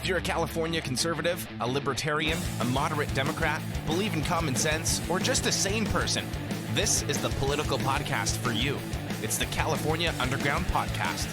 If you're a California conservative, a libertarian, a moderate Democrat, believe in common sense, or just a sane person, this is the political podcast for you. It's the California Underground Podcast.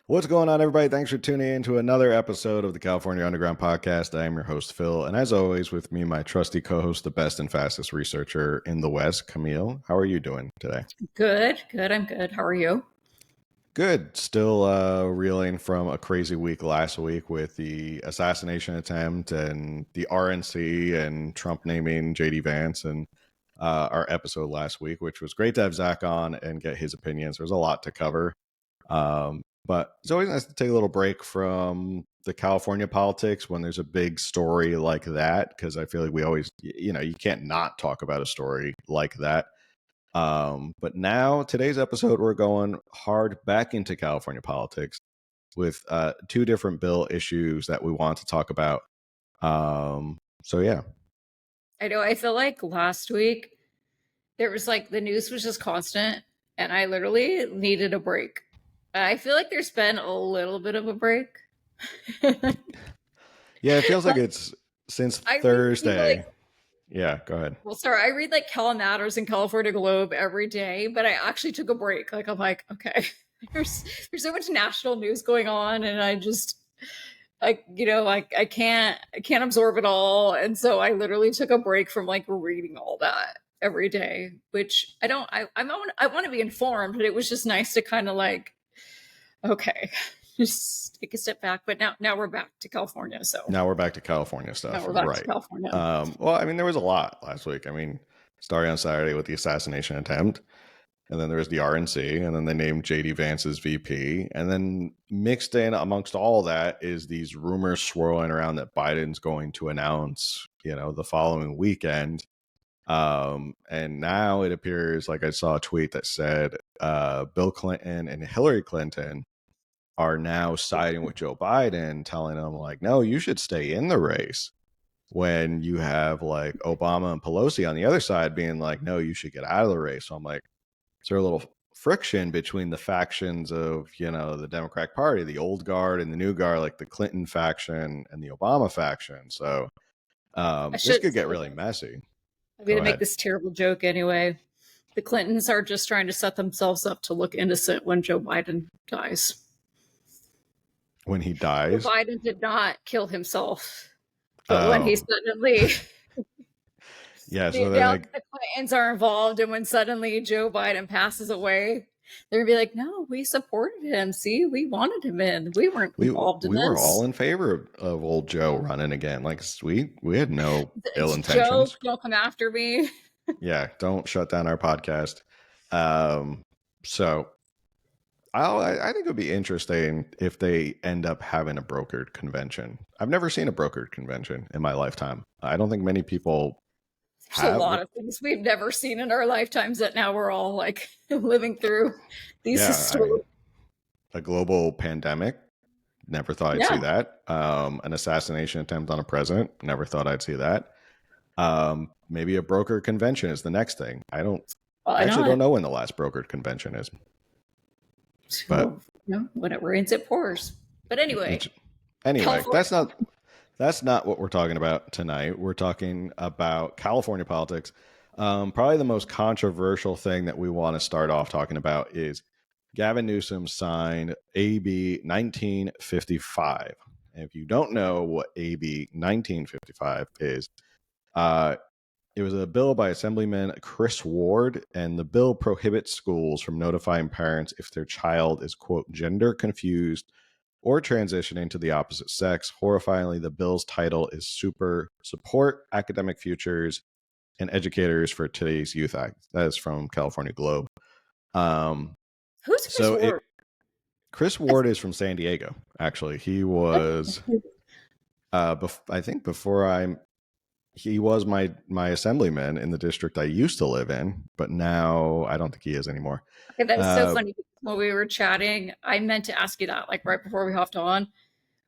What's going on, everybody? Thanks for tuning in to another episode of the California Underground Podcast. I am your host, Phil, and as always, with me, my trusty co-host, the best and fastest researcher in the West, Camille. How are you doing today? Good. I'm good. How are you? Good. Still reeling from a crazy week last week with the assassination attempt and the RNC and Trump naming JD Vance and our episode last week, which was great to have Zach on and get his opinions. There's a lot to cover. But it's always nice to take a little break from the California politics when there's a big story like that, because I feel like we always, you can't not talk about a story like that. But now, today's episode, we're going hard back into California politics with two different bill issues that we want to talk about. So, yeah. I know. I feel like last week there was the news was just constant, and I literally needed a break. I feel like there's been a little bit of a break. Yeah, it feels like it's since Thursday. Yeah, go ahead. Well, sorry, I read Cal Matters and California Globe every day, but I actually took a break. I'm like, okay, there's so much national news going on, and I can't absorb it all, and so I literally took a break from reading all that every day, which I want to be informed, but it was just nice to kind of okay, just take a step back. But now we're back to California. So now we're back to California stuff. Now we're back to California. Well, I mean, there was a lot last week. I mean, starting on Saturday with the assassination attempt, and then there was the RNC, and then they named JD Vance as VP, and then mixed in amongst all that is these rumors swirling around that Biden's going to announce, the following weekend. And now it appears I saw a tweet that said Bill Clinton and Hillary Clinton are now siding with Joe Biden, telling him no, you should stay in the race, when you have Obama and Pelosi on the other side being no, you should get out of the race. So I'm is there a little friction between the factions of, the Democratic Party, the old guard and the new guard, the Clinton faction and the Obama faction? So this could get really messy. I'm going to make this terrible joke anyway. The Clintons are just trying to set themselves up to look innocent when Joe Biden dies. When he dies? Joe Biden did not kill himself. But when he suddenly... Yeah, so the Clintons are involved, and when suddenly Joe Biden passes away, they're going to be no, we supported him. See, we wanted him in. We weren't involved in this. We were all in favor of old Joe running again. We had no ill intentions. Joe, don't come after me. Yeah, don't shut down our podcast. So I think it would be interesting if they end up having a brokered convention. I've never seen a brokered convention in my lifetime. I don't think many people There's a lot of things we've never seen in our lifetimes that now we're all living through these historic. A global pandemic. Never thought I'd see that. An assassination attempt on a president. Never thought I'd see that. Maybe a brokered convention is the next thing. I don't know when the last brokered convention is. But when it rains, it pours. But anyway, that's not what we're talking about tonight. We're talking about California politics. Probably the most controversial thing that we want to start off talking about is Gavin Newsom signed AB 1955. And if you don't know what AB 1955 is, it was a bill by Assemblyman Chris Ward, and the bill prohibits schools from notifying parents if their child is, quote, gender confused or transitioning to the opposite sex. Horrifyingly, the bill's title is Support Academic Futures and Educators for Today's Youth Act. That is from California Globe. Who's Chris Ward? Chris Ward is from San Diego, actually. He was, I think he was my assemblyman in the district I used to live in, but now I don't think he is anymore. Okay, that was so funny. When we were chatting, I meant to ask you that, right before we hopped on.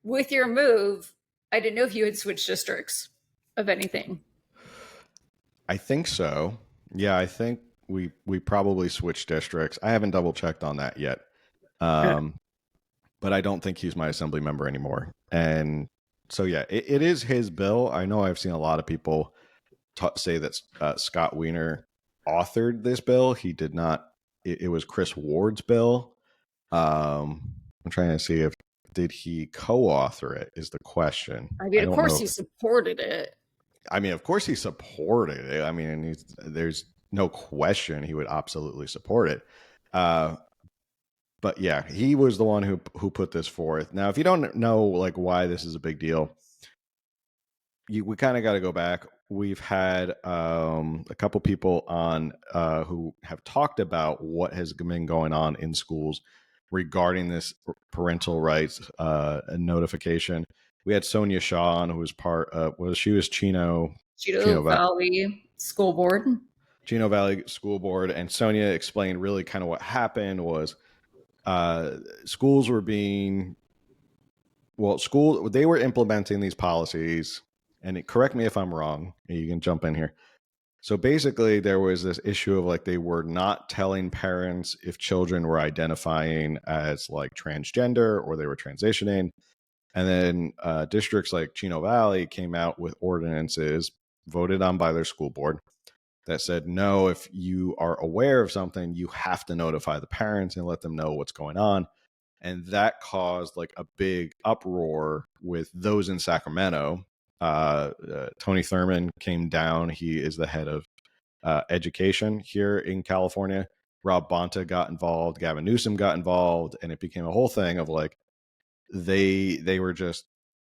With your move, I didn't know if you had switched districts of anything. I think so. Yeah, I think we probably switched districts. I haven't double checked on that yet. Uh, Um, but I don't think he's my assembly member anymore. And so, yeah, it is his bill. I know I've seen a lot of people say that Scott Wiener authored this bill. He did not. It was Chris Ward's bill. I'm trying to see if did he co-author it is the question. I mean, I of don't course know. he supported it. I mean, of course he supported it. I mean, there's no question he would absolutely support it. Uh, but yeah, he was the one who put this forth. Now, if you don't know like why this is a big deal, we kind of got to go back. We've had a couple people on who have talked about what has been going on in schools regarding this parental rights notification. We had Sonia Shaw on, who was she was Chino Cheeto Valley School Board. Chino Valley School Board, and Sonia explained really kind of what happened was schools were being they were implementing these policies, and correct me if I'm wrong, you can jump in here. So basically there was this issue of like they were not telling parents if children were identifying as like transgender or they were transitioning. And then districts like Chino Valley came out with ordinances voted on by their school board that said, no, if you are aware of something, you have to notify the parents and let them know what's going on. And that caused like a big uproar with those in Sacramento. Tony Thurman came down. He is the head of education here in California. Rob Bonta got involved. Gavin Newsom got involved, and it became a whole thing of like they were just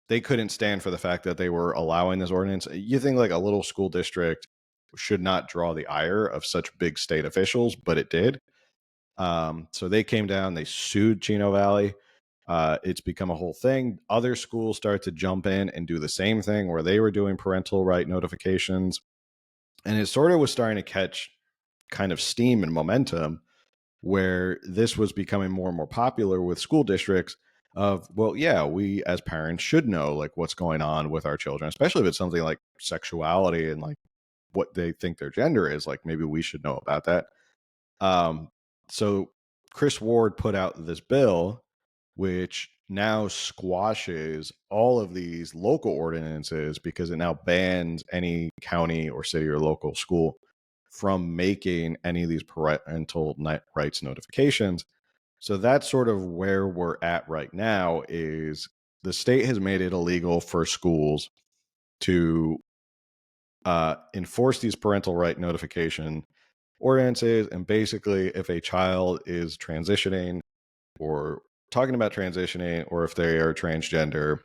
they couldn't stand for the fact that they were allowing this ordinance. You think like a little school district should not draw the ire of such big state officials, but it did. So they came down, they sued Chino Valley. It's become a whole thing. Other schools start to jump in and do the same thing where they were doing parental right notifications. And it sort of was starting to catch kind of steam and momentum where this was becoming more and more popular with school districts of, well, yeah, we as parents should know like what's going on with our children, especially if it's something like sexuality and like what they think their gender is. Like maybe we should know about that. So Chris Ward put out this bill, which now squashes all of these local ordinances because it now bans any county or city or local school from making any of these parental rights notifications. So that's sort of where we're at right now is the state has made it illegal for schools to enforce these parental right notification ordinances. And basically, if a child is transitioning or talking about transitioning, or if they are transgender,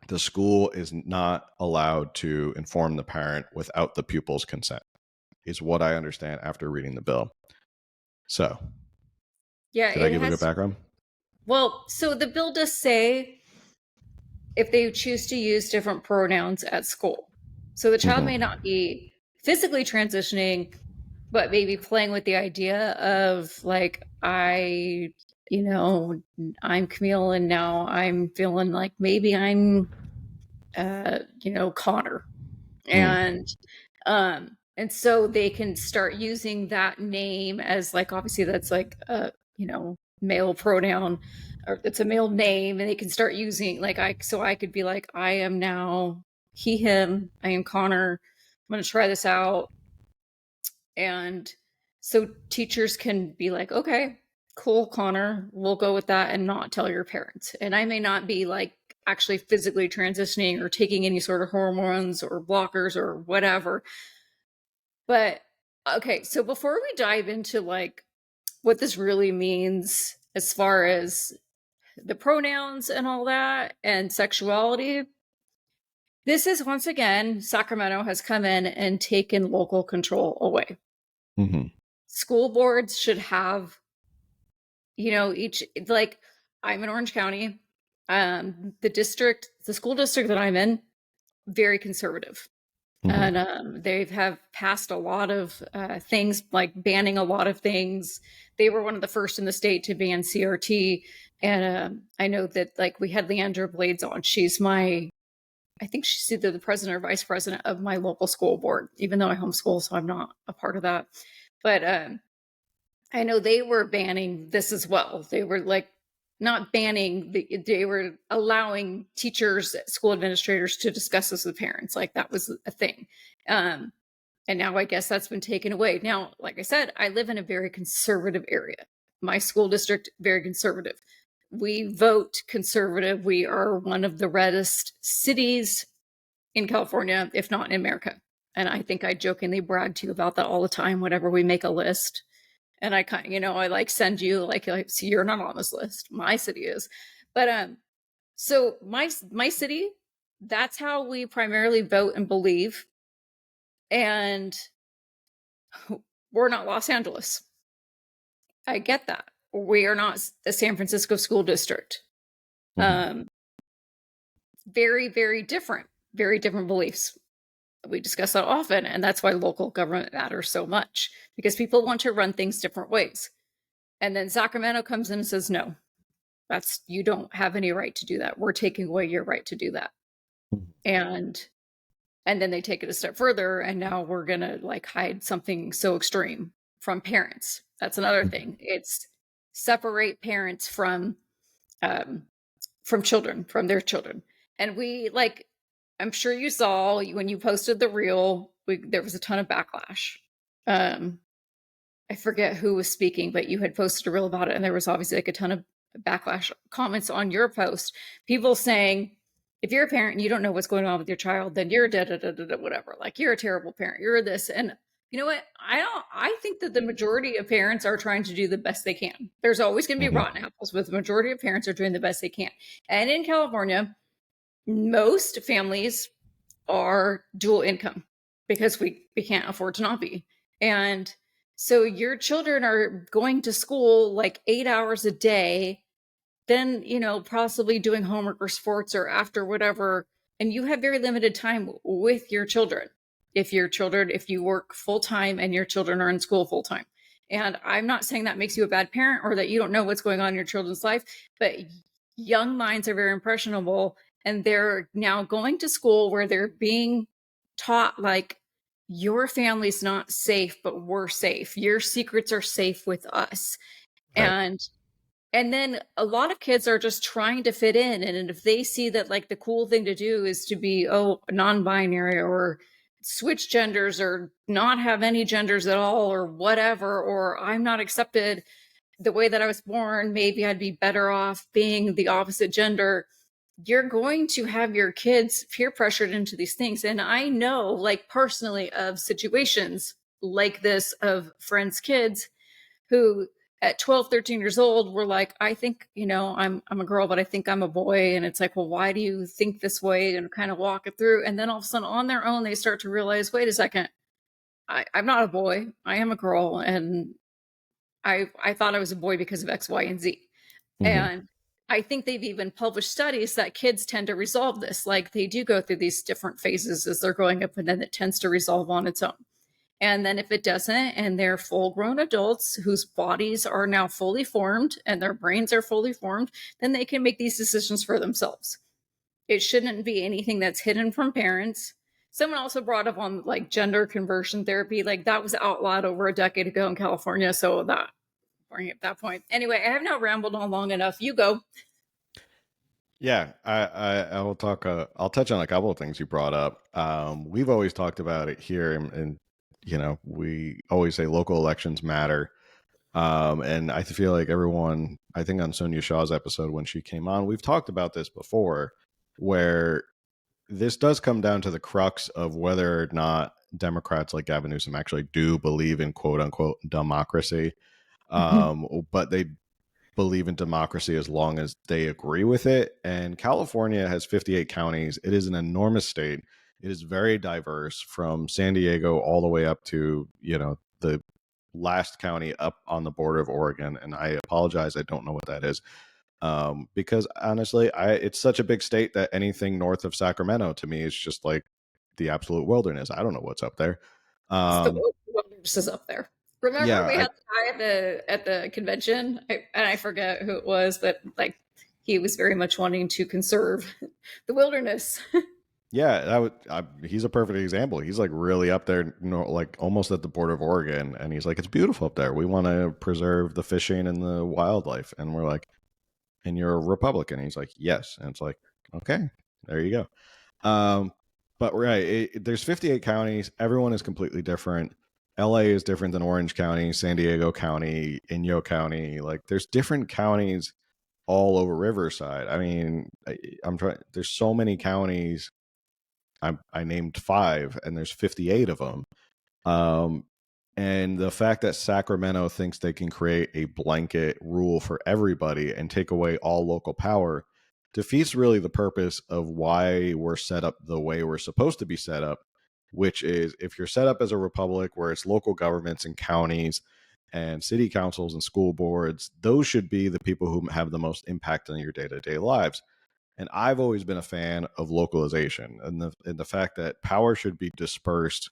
the school is not allowed to inform the parent without the pupil's consent, is what I understand after reading the bill. So, Yeah, did I it give a good has. background? Well, so the bill does say if they choose to use different pronouns at school. So the child may not be physically transitioning, but maybe playing with the idea of like, I'm Camille and now I'm feeling like maybe I'm, Connor. And so they can start using that name as like, obviously that's like male pronoun, or it's a male name, and they can start using like I could be like, I am now he, him, I am Connor, I'm going to try this out. And so teachers can be like, okay, cool, Connor, we'll go with that and not tell your parents. And I may not be like actually physically transitioning or taking any sort of hormones or blockers or whatever. But okay, so before we dive into like what this really means as far as the pronouns and all that and sexuality, this is once again, Sacramento has come in and taken local control away. School boards should have, each, like, I'm in Orange County. The school district that I'm in, very conservative. And they have passed a lot of things, like banning a lot of things. They were one of the first in the state to ban CRT. And I know that, like, we had Leandra Blades on. She's my I think she's either the president or vice president of my local school board, even though I homeschool, so I'm not a part of that. But I know they were banning this as well. They were like not banning, they were allowing teachers, school administrators to discuss this with parents. Like that was a thing. And now I guess that's been taken away. Now, like I said, I live in a very conservative area. My school district, very conservative. We vote conservative. We are one of the reddest cities in California, if not in America. And I think I jokingly brag to you about that all the time whenever we make a list. And I kind of, I like send you like, see, you're not on this list. My city is. But so my city, that's how we primarily vote and believe. And we're not Los Angeles. I get that. We are not the San Francisco school district. Very, very different beliefs. We discuss that often, and that's why local government matters so much, because people want to run things different ways. And then Sacramento comes in and says, no, you don't have any right to do that. We're taking away your right to do that. And then they take it a step further, and now we're going to like hide something so extreme from parents. That's another thing. It's separate parents from children, from their children. And we like, I'm sure you saw when you posted the reel, there was a ton of backlash. I forget who was speaking, but you had posted a reel about it, and there was obviously like a ton of backlash comments on your post. People saying, if you're a parent and you don't know what's going on with your child, then you're whatever. Like you're a terrible parent. You're this. And you know what? I think that the majority of parents are trying to do the best they can. There's always going to be rotten apples, but the majority of parents are doing the best they can. And in California, most families are dual income because we can't afford to not be. And so your children are going to school like 8 hours a day, then, possibly doing homework or sports or after whatever. And you have very limited time with your children. If you work full time and your children are in school full time. And I'm not saying that makes you a bad parent or that you don't know what's going on in your children's life, but young minds are very impressionable. And they're now going to school where they're being taught like, your family's not safe, but we're safe. Your secrets are safe with us. Right. And then a lot of kids are just trying to fit in. And if they see that like the cool thing to do is to be, non-binary or switch genders or not have any genders at all or whatever, or I'm not accepted the way that I was born, maybe I'd be better off being the opposite gender. You're going to have your kids peer pressured into these things. And I know like personally of situations like this of friends' kids who at 12, 13 years old were like, I think, I'm a girl, but I think I'm a boy. And it's like, well, why do you think this way? And kind of walk it through. And then all of a sudden on their own, they start to realize, wait a second, I'm not a boy. I am a girl. And I thought I was a boy because of X, Y, and Z. And I think they've even published studies that kids tend to resolve this. Like they do go through these different phases as they're growing up, and then it tends to resolve on its own. And then if it doesn't, and they're full grown adults whose bodies are now fully formed and their brains are fully formed, then they can make these decisions for themselves. It shouldn't be anything that's hidden from parents. Someone also brought up on like gender conversion therapy, like that was outlawed over a decade ago in California. So that bring it that point. Anyway, I have now rambled on long enough. You go. Yeah, I will talk. I'll touch on a couple of things you brought up. We've always talked about it here, and we always say local elections matter. And I feel like everyone, I think on Sonia Shaw's episode when she came on, we've talked about this before, where this does come down to the crux of whether or not Democrats like Gavin Newsom actually do believe in quote unquote democracy. But they believe in democracy as long as they agree with it. And California has 58 counties. It is an enormous state. It is very diverse from San Diego all the way up to, the last county up on the border of Oregon. And I apologize, I don't know what that is. Because honestly, it's such a big state that anything north of Sacramento to me is just like the absolute wilderness. I don't know what's up there. The wilderness is up there. Remember, we had the guy at the convention, and I forget who it was, but like he was very much wanting to conserve the wilderness. Yeah, he's a perfect example. He's like really up there, like almost at the border of Oregon, and he's like, it's beautiful up there. We want to preserve the fishing and the wildlife, and we're like, and you're a Republican. He's like, yes, and it's like, okay, there you go. But right, there's 58 counties. Everyone is completely different. LA is different than Orange County, San Diego County, Inyo County. Like, there's different counties all over Riverside. I mean, I'm trying. There's so many counties. I named 5, and there's 58 of them. And the fact that Sacramento thinks they can create a blanket rule for everybody and take away all local power defeats really the purpose of why we're set up the way we're supposed to be set up, which is if you're set up as a republic where it's local governments and counties and city councils and school boards, those should be the people who have the most impact on your day-to-day lives. And I've always been a fan of localization and the fact that power should be dispersed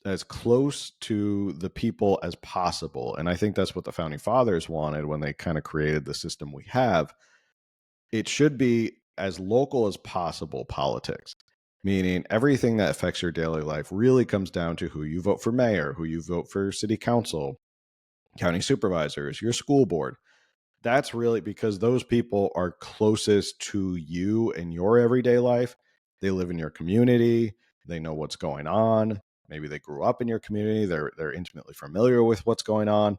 as close to the people as possible. And I think that's what the founding fathers wanted when they kind of created the system we have. It should be as local as possible politics, meaning everything that affects your daily life really comes down to who you vote for mayor, who you vote for city council, county supervisors, your school board. That's really because those people are closest to you in your everyday life. They live in your community. They know what's going on. Maybe they grew up in your community. They're intimately familiar with what's going on.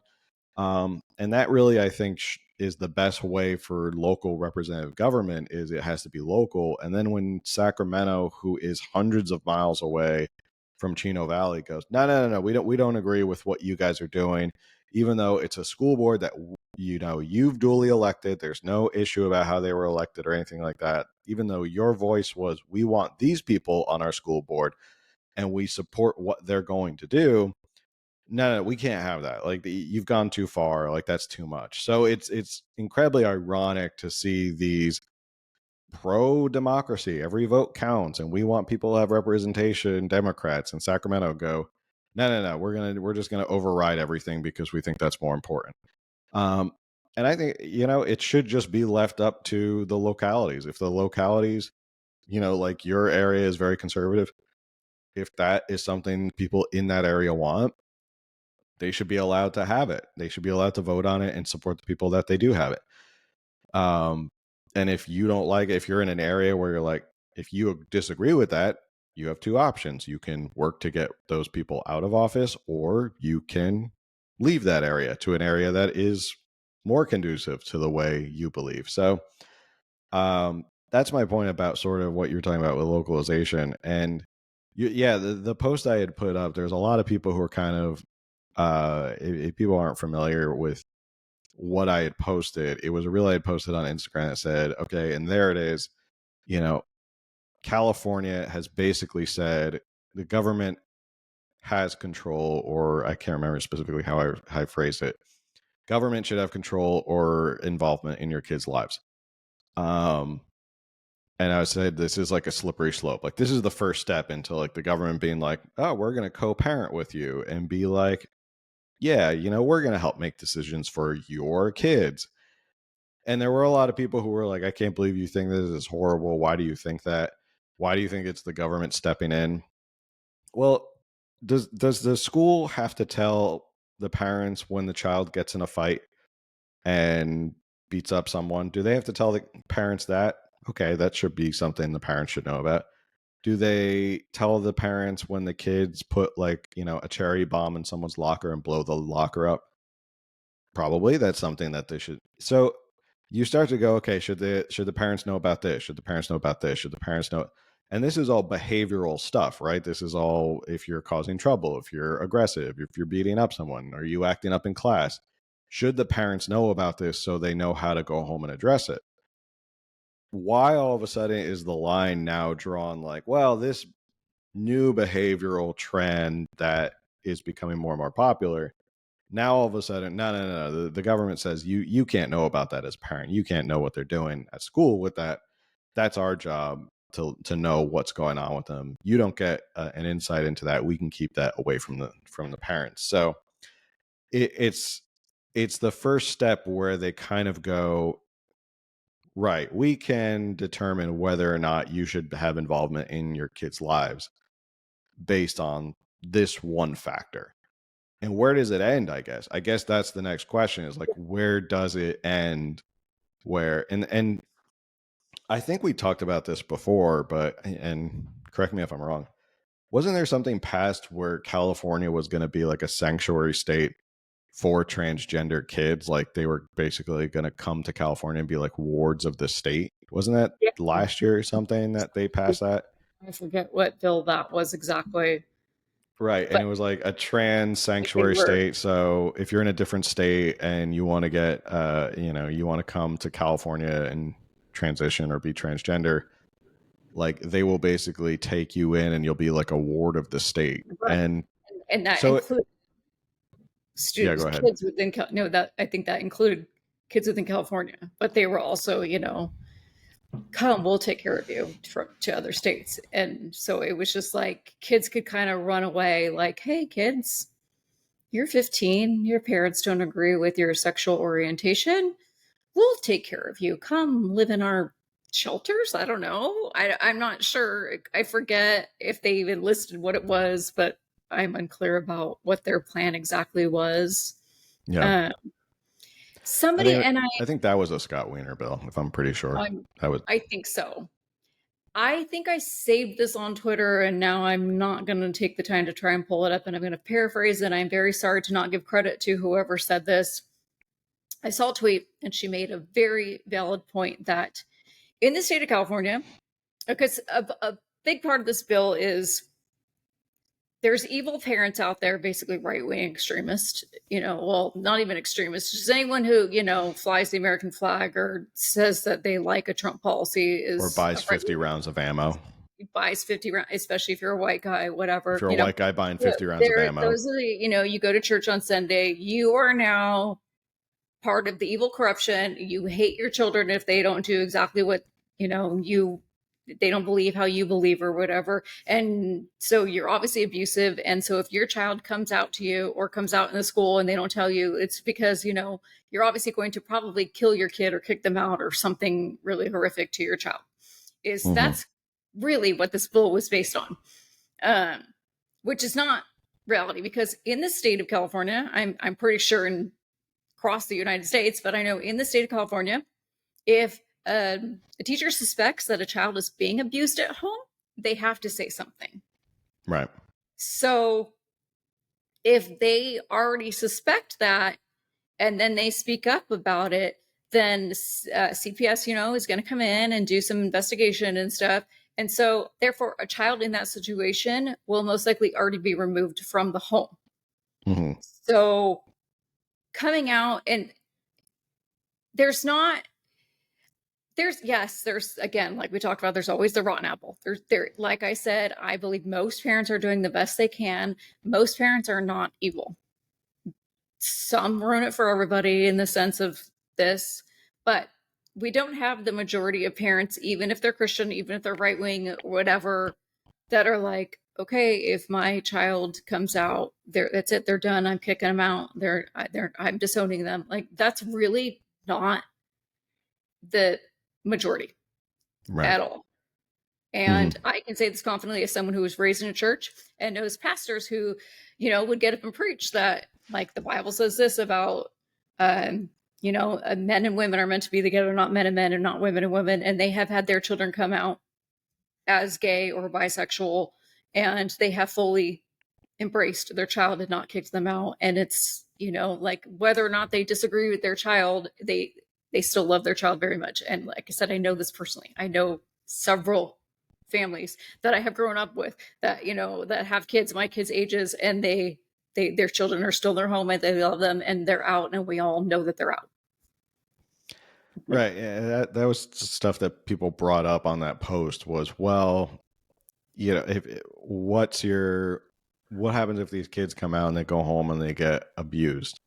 And that really, I think, is the best way for local representative government is it has to be local. And then when Sacramento, who is hundreds of miles away from Chino Valley, goes, no, we don't agree with what you guys are doing, even though it's a school board that you've duly elected. There's no issue about how they were elected or anything like that. Even though your voice was, we want these people on our school board and we support what they're going to do. No, we can't have that. Like, you've gone too far. Like, that's too much. So it's incredibly ironic to see these pro democracy, every vote counts, and we want people to have representation. Democrats in Sacramento go, no, we're just gonna override everything because we think that's more important. And I think it should just be left up to the localities. If the localities, like your area is very conservative, if that is something people in that area want, they should be allowed to have it. They should be allowed to vote on it and support the people that they do have it. And if you don't like it, if you're in an area where you're like, if you disagree with that, you have 2 options. You can work to get those people out of office, or you can leave that area to an area that is more conducive to the way you believe. So that's my point about sort of what you're talking about with localization. And the post I had put up, there's a lot of people who are kind of, if people aren't familiar with what I had posted, it was a reel I had posted on Instagram that said, okay, and there it is, California has basically said the government has control, or I can't remember specifically how I phrased it. Government should have control or involvement in your kids' lives. And I said, this is like a slippery slope. Like, this is the first step into like the government being like, oh, we're going to co-parent with you and be like, yeah, we're going to help make decisions for your kids. And there were a lot of people who were like, I can't believe you think this is horrible. Why do you think that? Why do you think it's the government stepping in? Well, does the school have to tell the parents when the child gets in a fight and beats up someone? Do they have to tell the parents that? Okay, that should be something the parents should know about. Do they tell the parents when the kids put like, a cherry bomb in someone's locker and blow the locker up? Probably that's something that they should. So you start to go, okay, should the parents know about this? Should the parents know about this? Should the parents know? And this is all behavioral stuff, right? This is all if you're causing trouble, if you're aggressive, if you're beating up someone, are you acting up in class? Should the parents know about this so they know how to go home and address it? Why all of a sudden is the line now drawn like, well, this new behavioral trend that is becoming more and more popular, now all of a sudden, no. The government says you can't know about that as a parent. You can't know what they're doing at school with that. That's our job to know what's going on with them. You don't get an insight into that. We can keep that away from the parents. So it's the first step where they kind of go, right, we can determine whether or not you should have involvement in your kids' lives based on this one factor. And where does it end, I guess? I guess that's the next question, is like, where does it end? Where, and I think we talked about this before, but, and correct me if I'm wrong, wasn't there something passed where California was going to be like a sanctuary state for transgender kids? Like they were basically going to come to California and be like wards of the state. Wasn't that Yeah. last year or something that they passed that? I forget what bill that was exactly. Right. And it was like a trans sanctuary state. So if you're in a different state and you want to get, you want to come to California and transition or be transgender, like they will basically take you in and you'll be like a ward of the state. Right. And that so includes students, go ahead. kids within, I think that included kids within California, but they were also, come, we'll take care of you to other states. And so it was just like kids could kind of run away like, hey kids, you're 15, your parents don't agree with your sexual orientation, we'll take care of you, come live in our shelters. I don't know, I'm not sure, I forget if they even listed what it was, but I'm unclear about what their plan exactly was. Yeah. I think that was a Scott Wiener bill, if I'm pretty sure. I think so. I think I saved this on Twitter, and now I'm not going to take the time to try and pull it up, and I'm going to paraphrase it. I'm very sorry to not give credit to whoever said this. I saw a tweet, and she made a very valid point that in the state of California, because a big part of this bill is there's evil parents out there, basically right-wing extremists, well, not even extremists, just anyone who, flies the American flag or says that they like a Trump policy or buys 50 rounds of ammo. Buys 50 rounds, especially if you're a white guy, whatever. If you're a white guy buying 50 rounds of ammo. Those are you go to church on Sunday, you are now part of the evil corruption. You hate your children if they don't do exactly what, they don't believe how you believe or whatever. And so you're obviously abusive. And so if your child comes out to you or comes out in the school and they don't tell you, it's because, you're obviously going to probably kill your kid or kick them out or something really horrific to your child. That's really what this bill was based on, which is not reality, because in the state of California, I'm pretty sure across the United States, but I know in the state of California, if a teacher suspects that a child is being abused at home, they have to say something. Right. So if they already suspect that and then they speak up about it, then CPS, is going to come in and do some investigation and stuff. And so therefore, a child in that situation will most likely already be removed from the home. Mm-hmm. So coming out, and there's again, like we talked about, there's always the rotten apple. There, like I said, I believe most parents are doing the best they can. Most parents are not evil. Some ruin it for everybody in the sense of this, but we don't have the majority of parents, even if they're Christian, even if they're right wing, whatever, that are like, okay, if my child comes out, that's it, they're done. I'm kicking them out. I'm disowning them. Like, that's really not the majority at all. And I can say this confidently as someone who was raised in a church and knows pastors who, would get up and preach that, like, the Bible says this about, men and women are meant to be together, not men and men and not women and women. And they have had their children come out as gay or bisexual, and they have fully embraced their child and not kicked them out. And it's, like, whether or not they disagree with their child, they still love their child very much. And like I said, I know this personally. I know several families that I have grown up with that, that have kids, my kids' ages, and their children are still in their home and they love them and they're out, and we all know that they're out. Right. Yeah, that was stuff that people brought up on that post was, well, what happens if these kids come out and they go home and they get abused?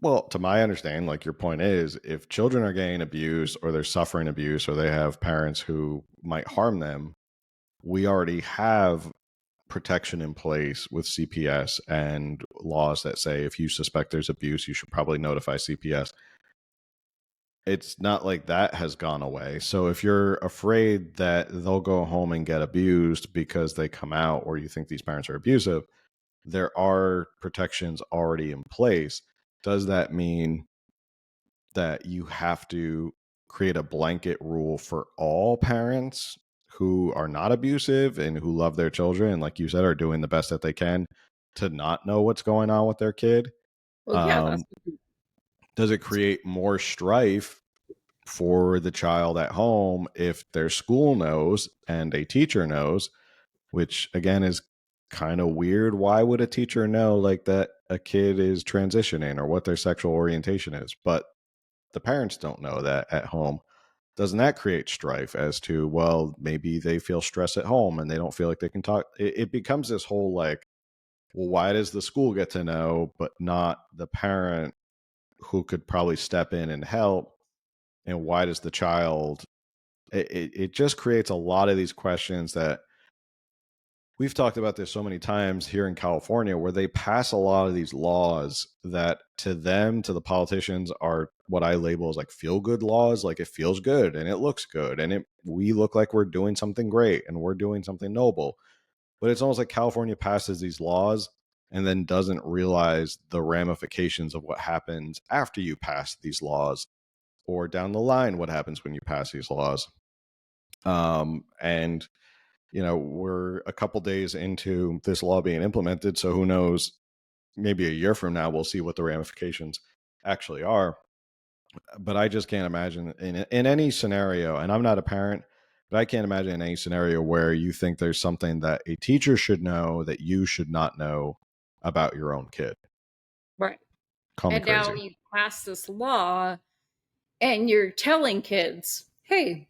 Well, to my understanding, like your point is, if children are getting abused or they're suffering abuse or they have parents who might harm them, we already have protection in place with CPS and laws that say if you suspect there's abuse, you should probably notify CPS. it's not like that has gone away. So if you're afraid that they'll go home and get abused because they come out, or you think these parents are abusive, there are protections already in place. Does that mean that you have to create a blanket rule for all parents who are not abusive and who love their children and, like you said, are doing the best that they can to not know what's going on with their kid? Well, yeah, Um, does it create more strife for the child at home if their school knows and a teacher knows, which again is kind of weird? Why would a teacher know like that a kid is transitioning or what their sexual orientation is, but the parents don't know that at home? Doesn't that create strife as to, well, maybe they feel stress at home and they don't feel like they can talk? It becomes this whole like, well, why does the school get to know but not the parent who could probably step in and help? And why does the child? It just creates a lot of these questions that we've talked about this so many times here in California, where they pass a lot of these laws that to them, to the politicians, are what I label as like feel good laws. Like it feels good and it looks good and we look like we're doing something great and we're doing something noble. But it's almost like California passes these laws and then doesn't realize the ramifications of what happens after you pass these laws, or down the line what happens when you pass these laws. And we're a couple days into this law being implemented, so who knows, maybe a year from now we'll see what the ramifications actually are. But I just can't imagine in any scenario, and I'm not a parent, but I can't imagine in any scenario where you think there's something that a teacher should know that you should not know about your own kid. right. Call me And now crazy. you pass this law and you're telling kids, hey,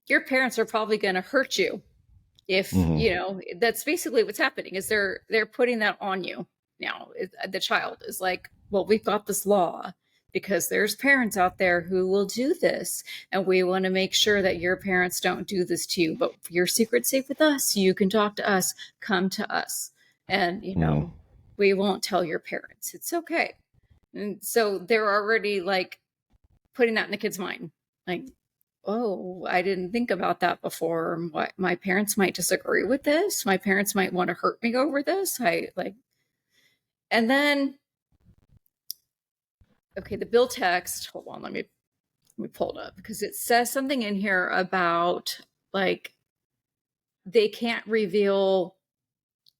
your parents are probably going to hurt you if that's basically what's happening. Is they're putting that on you now. The child is like, well, we've got this law because there's parents out there who will do this, and we want to make sure that your parents don't do this to you, but your secret's safe with us. You can talk to us, come to us, and we won't tell your parents. It's okay. And so they're already like putting that in the kid's mind, like, oh, I didn't think about that before. My parents might disagree with this. My parents might want to hurt me over this. And then, okay, the bill text, hold on, let me pull it up, because it says something in here about like they can't reveal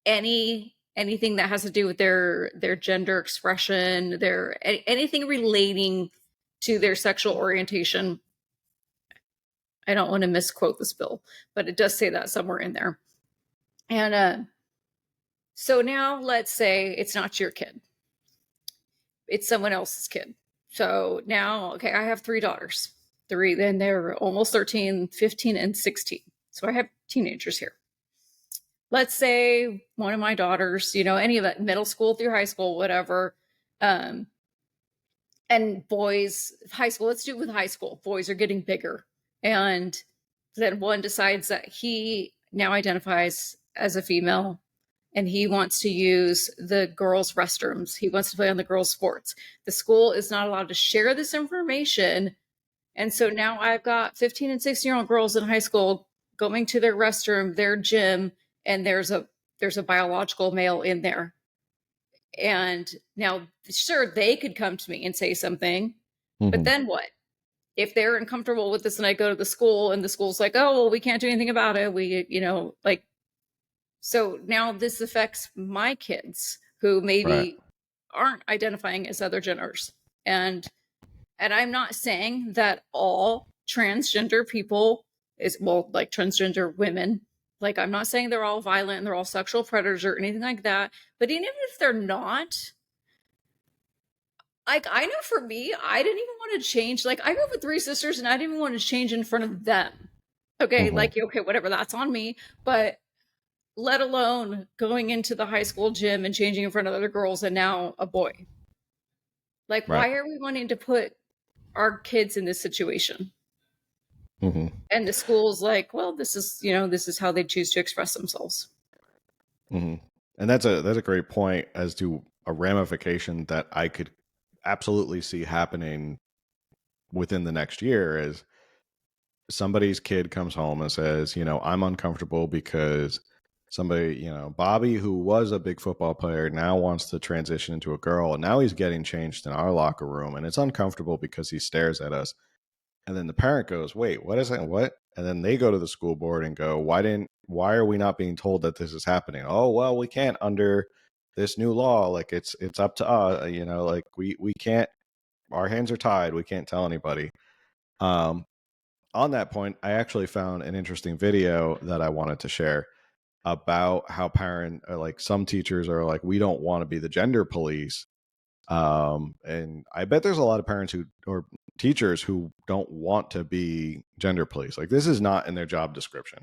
anything that has to do with their gender expression, anything relating to their sexual orientation. I don't want to misquote this bill, but it does say that somewhere in there. And so now let's say it's not your kid, it's someone else's kid. So now, okay, I have 3 daughters. Then they're almost 13, 15, and 16. So I have teenagers here. Let's say one of my daughters, any of it, middle school through high school, whatever. And boys, high school, let's do it with high school. Boys are getting bigger. And then one decides that he now identifies as a female and he wants to use the girls' restrooms. He wants to play on the girls' sports. The school is not allowed to share this information. And so now I've got 15 and 16-year-old girls in high school going to their restroom, their gym, and there's a biological male in there. And now, sure, they could come to me and say something, but then what? If they're uncomfortable with this and I go to the school and the school's like, oh, well, we can't do anything about it. So now this affects my kids who maybe aren't identifying as other genders. And I'm not saying that all transgender people like transgender women, like I'm not saying they're all violent and they're all sexual predators or anything like that. But even if they're not, like, I know for me, I didn't even want to change. Like, I grew up with 3 sisters and I didn't even want to change in front of them. Okay, okay, whatever, that's on me. But let alone going into the high school gym and changing in front of other girls and now a boy. Like, why are we wanting to put our kids in this situation? And the school's like, well, this is how they choose to express themselves. And that's a great point as to a ramification that I could absolutely see happening within the next year is somebody's kid comes home and says, I'm uncomfortable because somebody, Bobby, who was a big football player, now wants to transition into a girl. And now he's getting changed in our locker room. And it's uncomfortable because he stares at us. And then the parent goes, wait, what is that? What? And then they go to the school board and go, why are we not being told that this is happening? Oh, well, we can't under this new law. Like it's up to us, like we can't, our hands are tied. We can't tell anybody. On that point, I actually found an interesting video that I wanted to share about how like some teachers are like, we don't want to be the gender police. And I bet there's a lot of parents or teachers who don't want to be gender police. Like this is not in their job description.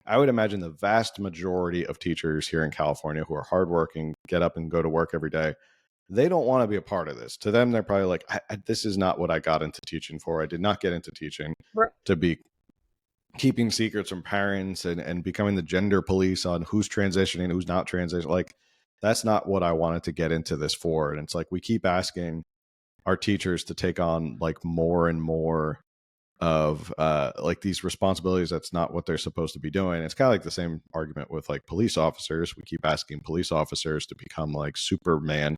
I would imagine the vast majority of teachers here in California who are hardworking, get up and go to work every day, they don't want to be a part of this. To them, they're probably like, this is not what I got into teaching for. I did not get into teaching to be keeping secrets from parents and becoming the gender police on who's transitioning, who's not transitioning. Like, that's not what I wanted to get into this for. And it's like, we keep asking our teachers to take on like more and more of like these responsibilities. That's not what they're supposed to be doing. It's kind of like the same argument with like police officers. We keep asking police officers to become like Superman.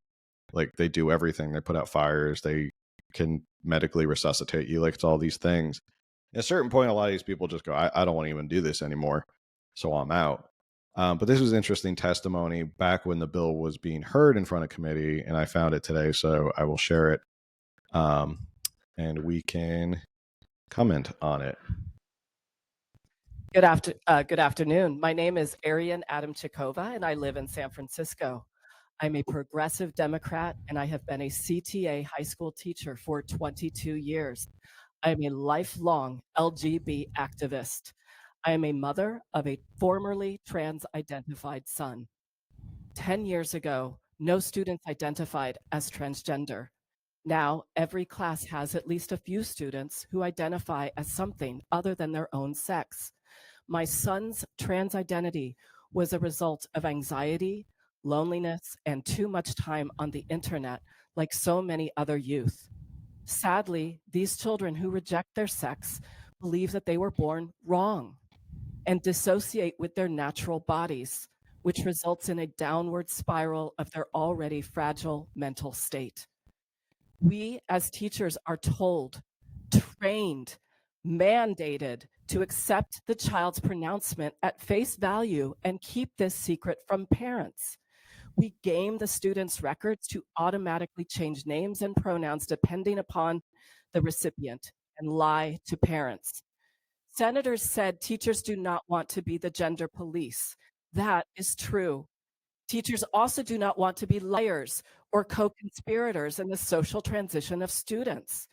Like they do everything. They put out fires. They can medically resuscitate you. Like it's all these things. At a certain point, a lot of these people just go, I don't want to even do this anymore. So I'm out. But this was interesting testimony back when the bill was being heard in front of committee, and I found it today. So I will share it. And we can comment on it. Good afternoon. My name is Arian Adamchikova, and I live in San Francisco. I'm a progressive Democrat, and I have been a CTA high school teacher for 22 years. I am a lifelong LGBT activist. I am a mother of a formerly trans-identified son. 10 years ago, no students identified as transgender. Now, every class has at least a few students who identify as something other than their own sex. My son's trans identity was a result of anxiety, loneliness, and too much time on the internet, like so many other youth. Sadly, these children who reject their sex believe that they were born wrong and dissociate with their natural bodies, which results in a downward spiral of their already fragile mental state. We as teachers are told, trained, mandated to accept the child's pronouncement at face value and keep this secret from parents. We game the students' records to automatically change names and pronouns depending upon the recipient and lie to parents. Senators said teachers do not want to be the gender police. That is true. Teachers also do not want to be liars or co-conspirators in the social transition of students.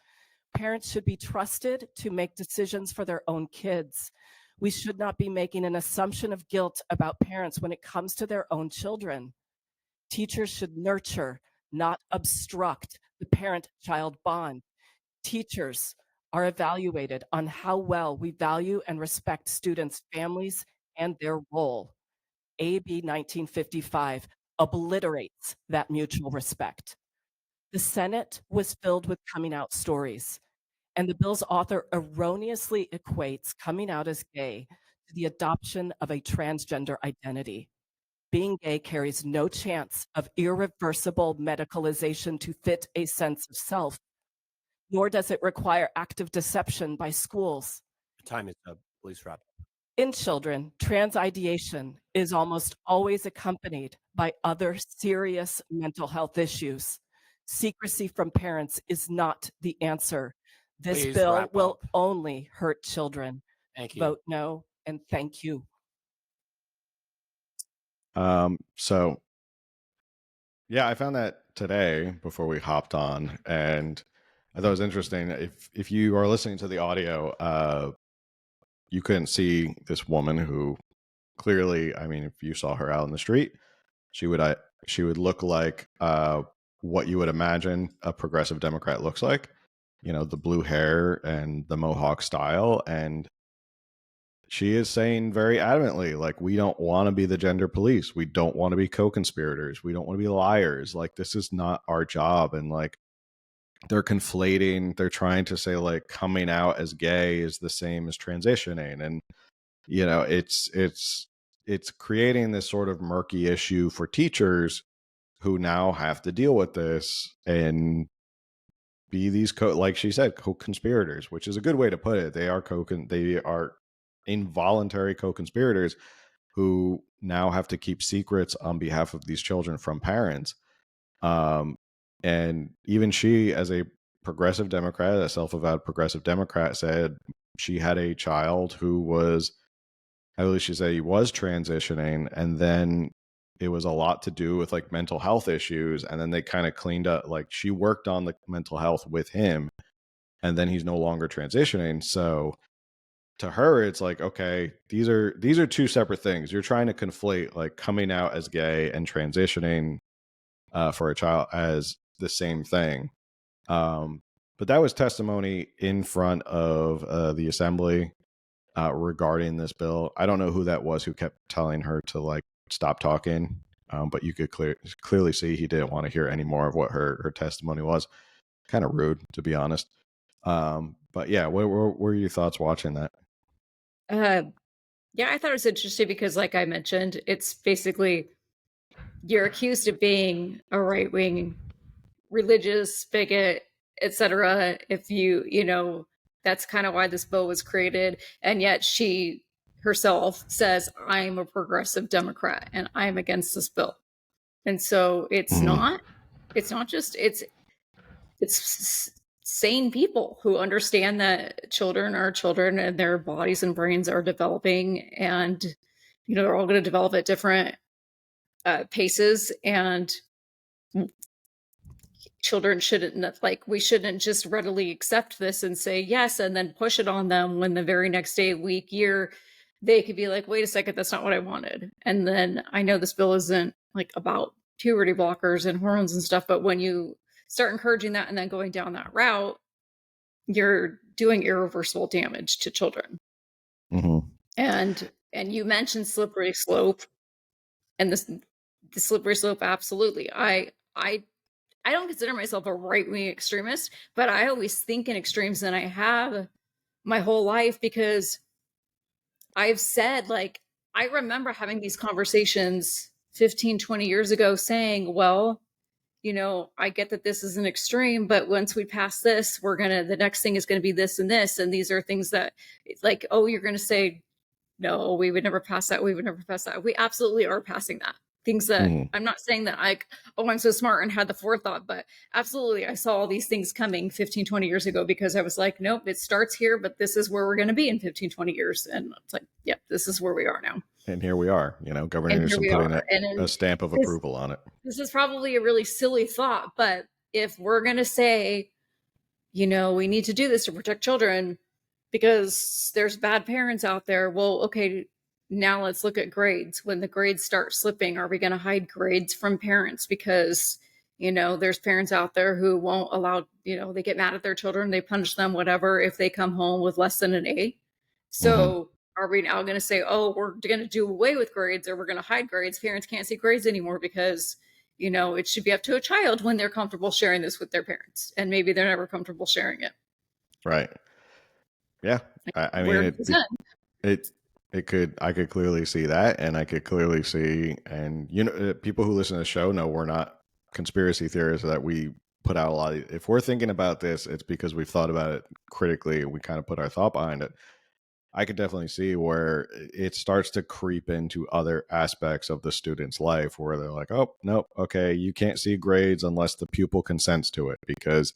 Parents should be trusted to make decisions for their own kids. We should not be making an assumption of guilt about parents when it comes to their own children. Teachers should nurture, not obstruct, the parent-child bond. Teachers are evaluated on how well we value and respect students' families and their role. AB 1955 obliterates that mutual respect. The Senate was filled with coming out stories, and the bill's author erroneously equates coming out as gay to the adoption of a transgender identity. Being gay carries no chance of irreversible medicalization to fit a sense of self, nor does it require active deception by schools. Time is up. Please wrap. In children, trans ideation is almost always accompanied by other serious mental health issues. Secrecy from parents is not the answer. This Please bill will up. only hurt children. Thank you. Vote no, and thank you. So yeah, I found that today before we hopped on, and I thought it was interesting. If you are listening to the audio, you couldn't see this woman who clearly, I mean, if you saw her out in the street, she would look like what you would imagine a progressive Democrat looks like, the blue hair and the Mohawk style. And she is saying very adamantly, like, we don't want to be the gender police. We don't want to be co-conspirators. We don't want to be liars. Like, this is not our job. And like, they're conflating, they're trying to say like coming out as gay is the same as transitioning. And, it's creating this sort of murky issue for teachers who now have to deal with this and be these like she said, co-conspirators, which is a good way to put it. They are involuntary co-conspirators who now have to keep secrets on behalf of these children from parents. And even she, as a progressive Democrat, a self-avowed progressive Democrat, said she had a child who was, I believe she said he was transitioning, and then it was a lot to do with like mental health issues, and then they kind of cleaned up, like she worked on the mental health with him, and then he's no longer transitioning. So to her, it's like, okay, these are two separate things. You're trying to conflate like coming out as gay and transitioning for a child as the same thing. But that was testimony in front of the assembly regarding this bill. I don't know who that was who kept telling her to like stop talking, but you could clearly see he didn't want to hear any more of what her testimony was. Kind of rude, to be honest. But yeah, what were your thoughts watching that? Yeah, I thought it was interesting because, like I mentioned, it's basically you're accused of being a right-wing religious bigot, etc. If that's kind of why this bill was created, and yet she herself says, "I'm a progressive Democrat and I'm against this bill." And so it's not just it's sane people who understand that children are children and their bodies and brains are developing, and they're all going to develop at different paces, and children shouldn't, like, we shouldn't just readily accept this and say yes and then push it on them when the very next day, week, year, they could be like, wait a second, that's not what I wanted. And then I know this bill isn't like about puberty blockers and hormones and stuff, but when you start encouraging that and then going down that route, you're doing irreversible damage to children. And you mentioned slippery slope, and the slippery slope, absolutely. I don't consider myself a right-wing extremist, but I always think in extremes, and I have my whole life, because I've said, like, I remember having these conversations 15, 20 years ago saying, well, I get that this is an extreme, but once we pass this, the next thing is going to be this and this. And these are things that, like, oh, you're going to say, no, we would never pass that. We would never pass that. We absolutely are passing that. Things that I'm not saying that I'm so smart and had the forethought, but absolutely I saw all these things coming 15, 20 years ago, because I was like, nope, it starts here, but this is where we're going to be in 15, 20 years. And it's like, yep, this is where we are now. And here we are, Governor Newsom putting a stamp of approval on it. This is probably a really silly thought, but if we're going to say, we need to do this to protect children because there's bad parents out there, well, okay, now let's look at grades. When the grades start slipping, are we going to hide grades from parents? Because, there's parents out there who won't allow, they get mad at their children, they punish them, whatever, if they come home with less than an A. So are we now going to say, oh, we're going to do away with grades, or we're going to hide grades? Parents can't see grades anymore because, it should be up to a child when they're comfortable sharing this with their parents. And maybe they're never comfortable sharing it. Right. Yeah. I mean, I could clearly see that. And I could clearly see, and, people who listen to the show know we're not conspiracy theorists, that we put out a lot. If we're thinking about this, it's because we've thought about it critically. We kind of put our thought behind it. I could definitely see where it starts to creep into other aspects of the student's life where they're like, oh, no, okay, you can't see grades unless the pupil consents to it, because,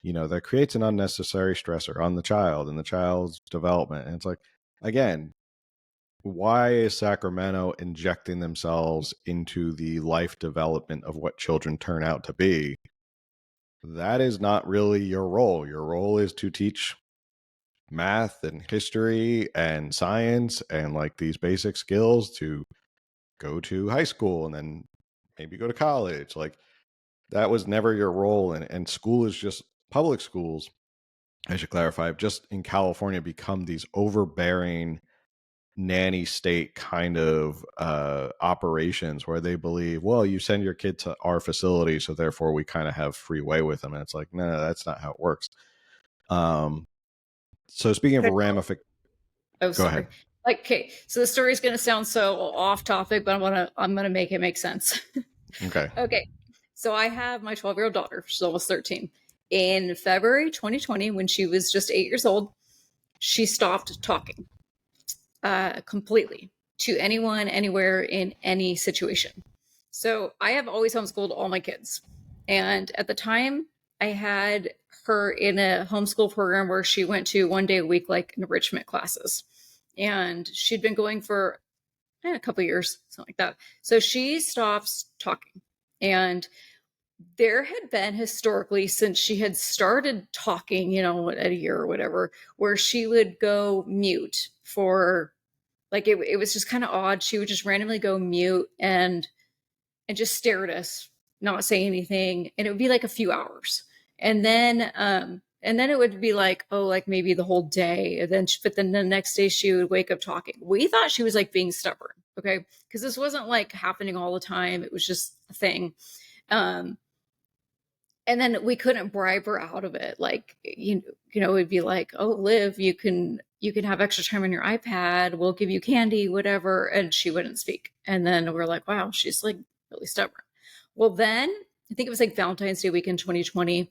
that creates an unnecessary stressor on the child and the child's development. And it's like, again, why is Sacramento injecting themselves into the life development of what children turn out to be? That is not really your role. Your role is to teach math and history and science and like these basic skills to go to high school and then maybe go to college. Like, that was never your role. And school is just, public schools, I should clarify, just in California become these overbearing nanny state kind of operations where they believe, well, you send your kid to our facility, so therefore we kind of have free way with them. And it's like, no, that's not how it works. So speaking of ramifications, Oh, go sorry. ahead. Like, okay, so the story is going to sound so off topic, but I'm gonna make it make sense. Okay. Okay, so I have my 12-year-old daughter. She's almost 13. In February 2020, when she was just 8 years old, she stopped talking completely to anyone, anywhere, in any situation. So I have always homeschooled all my kids. And at the time, I had her in a homeschool program where she went to 1 day a week, like enrichment classes. And she'd been going for a couple of years, something like that. So she stops talking. And there had been historically, since she had started talking, at a year or whatever, where she would go mute for, like, it was just kind of odd. She would just randomly go mute and just stare at us, not say anything. And it would be like a few hours. And then it would be like, oh, like maybe the whole day. But then the next day she would wake up talking. We thought she was like being stubborn. Okay. Because this wasn't like happening all the time. It was just a thing. And then we couldn't bribe her out of it. Like, it'd be like, oh, Liv, you can have extra time on your iPad. We'll give you candy, whatever. And she wouldn't speak. And then we're like, wow, she's like really stubborn. Well, then I think it was like Valentine's Day week in 2020.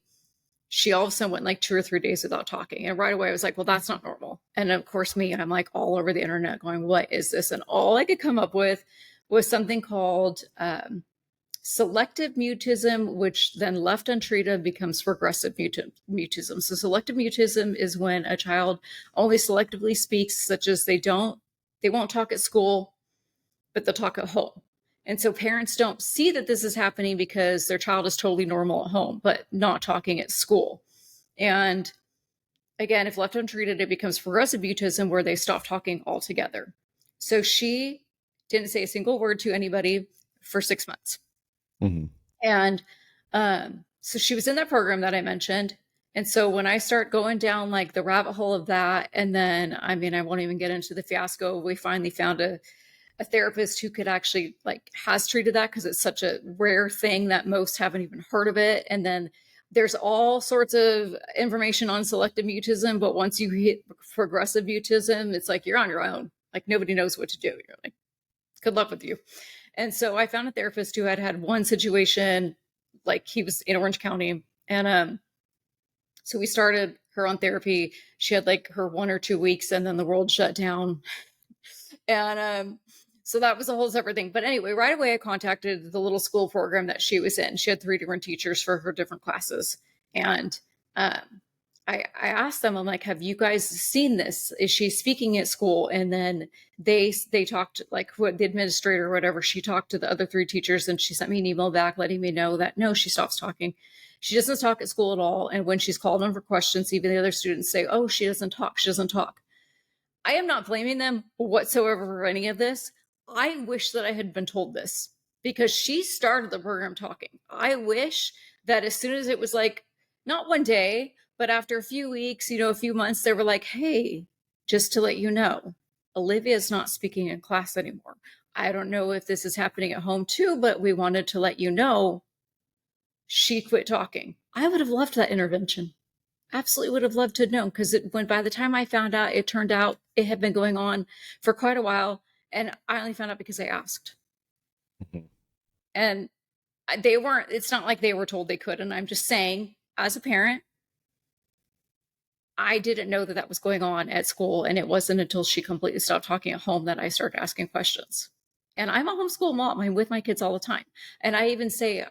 She all of a sudden went like 2 or 3 days without talking. And right away I was like, well, that's not normal. And of course I'm like all over the internet going, what is this? And all I could come up with was something called selective mutism, which then left untreated becomes progressive mutism. So selective mutism is when a child only selectively speaks, such as they won't talk at school, but they'll talk at home. And so parents don't see that this is happening because their child is totally normal at home, but not talking at school. And again, if left untreated, it becomes progressive mutism where they stop talking altogether. So she didn't say a single word to anybody for 6 months. Mm-hmm. And so she was in that program that I mentioned. And so when I start going down like the rabbit hole of that, and then, I won't even get into the fiasco. We finally found a therapist who could actually has treated that, because it's such a rare thing that most haven't even heard of it. And then there's all sorts of information on selective mutism, but once you hit progressive mutism, it's like you're on your own. Like nobody knows what to do. You're like, good luck with you. And so I found a therapist who had one situation, like he was in Orange County. And so we started her on therapy. She had like her 1 or 2 weeks, and then the world shut down. And so that was a whole separate thing. But anyway, right away I contacted the little school program that she was in. She had 3 different teachers for her different classes. And I asked them, I'm like, have you guys seen this? Is she speaking at school? And then they talked, like what the administrator or whatever, she talked to the other 3 teachers, and she sent me an email back letting me know that no, she stops talking. She doesn't talk at school at all. And when she's called on for questions, even the other students say, oh, she doesn't talk. She doesn't talk. I am not blaming them whatsoever for any of this. I wish that I had been told this, because she started the program talking. I wish that as soon as it was like, not one day, but after a few weeks, a few months, they were like, hey, just to let you know, Olivia's not speaking in class anymore. I don't know if this is happening at home too, but we wanted to let you know she quit talking. I would have loved that intervention. Absolutely would have loved to know, because by the time I found out, it turned out it had been going on for quite a while. And I only found out because I asked. Mm-hmm. And it's not like they were told they could. And I'm just saying, as a parent, I didn't know that was going on at school. And it wasn't until she completely stopped talking at home that I started asking questions. And I'm a homeschool mom. I'm with my kids all the time. And I even say,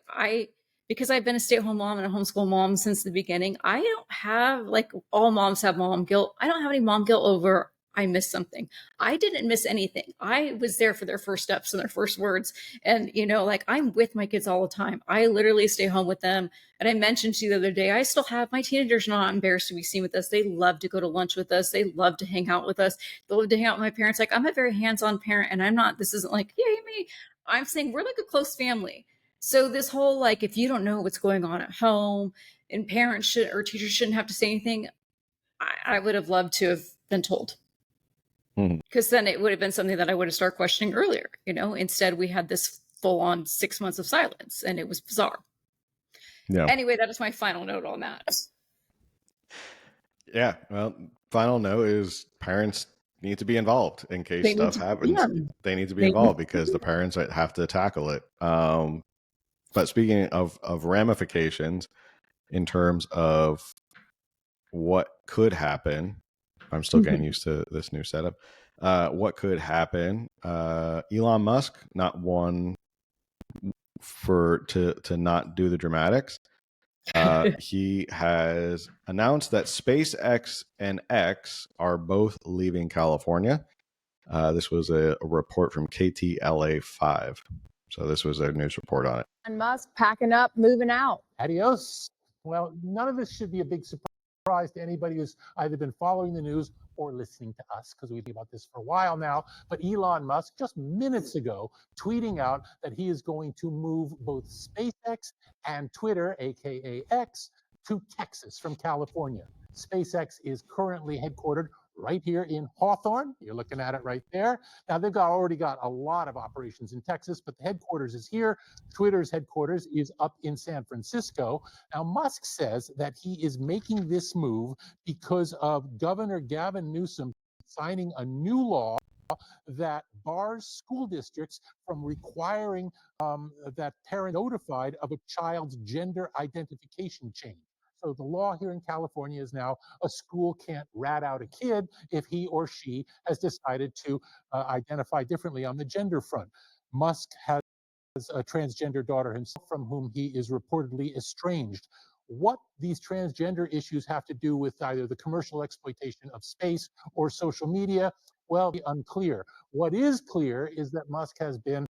because I've been a stay-at-home mom and a homeschool mom since the beginning, I don't have, like all moms have mom guilt. I don't have any mom guilt over I missed something. I didn't miss anything. I was there for their first steps and their first words. And, I'm with my kids all the time. I literally stay home with them. And I mentioned to you the other day, I still have my teenagers not embarrassed to be seen with us. They love to go to lunch with us. They love to hang out with us. They love to hang out with my parents. Like, I'm a very hands-on parent, and this isn't like, yay, me. I'm saying we're like a close family. So this whole, like, if you don't know what's going on at home and parents or teachers shouldn't have to say anything, I would have loved to have been told. because then it would have been something that I would have started questioning earlier. Instead we had this full-on 6 months of silence, and it was bizarre. Yeah. Anyway, that is my final note on that. Yeah. Well, final note is parents need to be involved in case They need stuff to- happens. yeah. They need to be They involved need to because the parents have to tackle it. But speaking of ramifications in terms of what could happen, I'm still getting used to this new setup. What could happen? Elon Musk, not one to not do the dramatics. He has announced that SpaceX and X are both leaving California. This was a report from KTLA 5. So this was a news report on it. And Musk packing up, moving out. Adios. Well, none of this should be a big surprise to anybody who's either been following the news or listening to us, because we've been about this for a while now. But Elon Musk, just minutes ago, tweeting out that he is going to move both SpaceX and Twitter, aka X, to Texas from California. SpaceX is currently headquartered right here in Hawthorne. You're looking at it right there. Now, they've already got a lot of operations in Texas, but the headquarters is here. Twitter's headquarters is up in San Francisco. Now, Musk says that he is making this move because of Governor Gavin Newsom signing a new law that bars school districts from requiring that parent notified of a child's gender identification change. So the law here in California is now a school can't rat out a kid if he or she has decided to identify differently on the gender front. Musk has a transgender daughter himself from whom he is reportedly estranged. What these transgender issues have to do with either the commercial exploitation of space or social media, well, unclear. What is clear is that Musk has been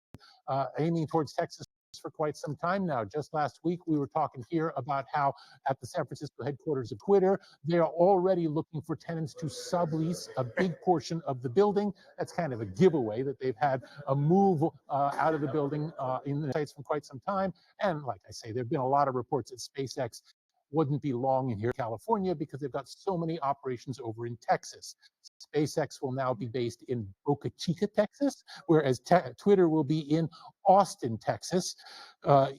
aiming towards Texas for quite some time now. Just last week, we were talking here about how at the San Francisco headquarters of Twitter, they are already looking for tenants to sublease a big portion of the building. That's kind of a giveaway that they've had a move out of the building in the States for quite some time. And like I say, there have been a lot of reports that SpaceX wouldn't be long in here in California because they've got so many operations over in Texas. SpaceX will now be based in Boca Chica, Texas, whereas Twitter will be in Austin, Texas.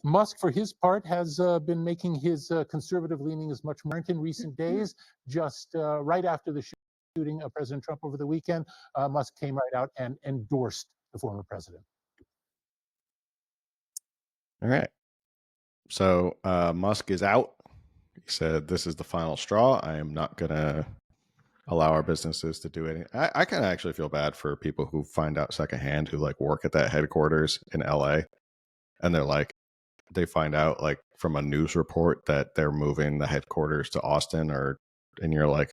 Musk, for his part, has been making his conservative leanings much more in recent days. Just right after the shooting of President Trump over the weekend, Musk came right out and endorsed the former president. All right. So Musk is out. He said, "This is the final straw. I am not going to allow our businesses to do anything." I kind of actually feel bad for people who find out secondhand, who like work at that headquarters in LA, and they're like, they find out like from a news report that they're moving the headquarters to Austin, and you're like,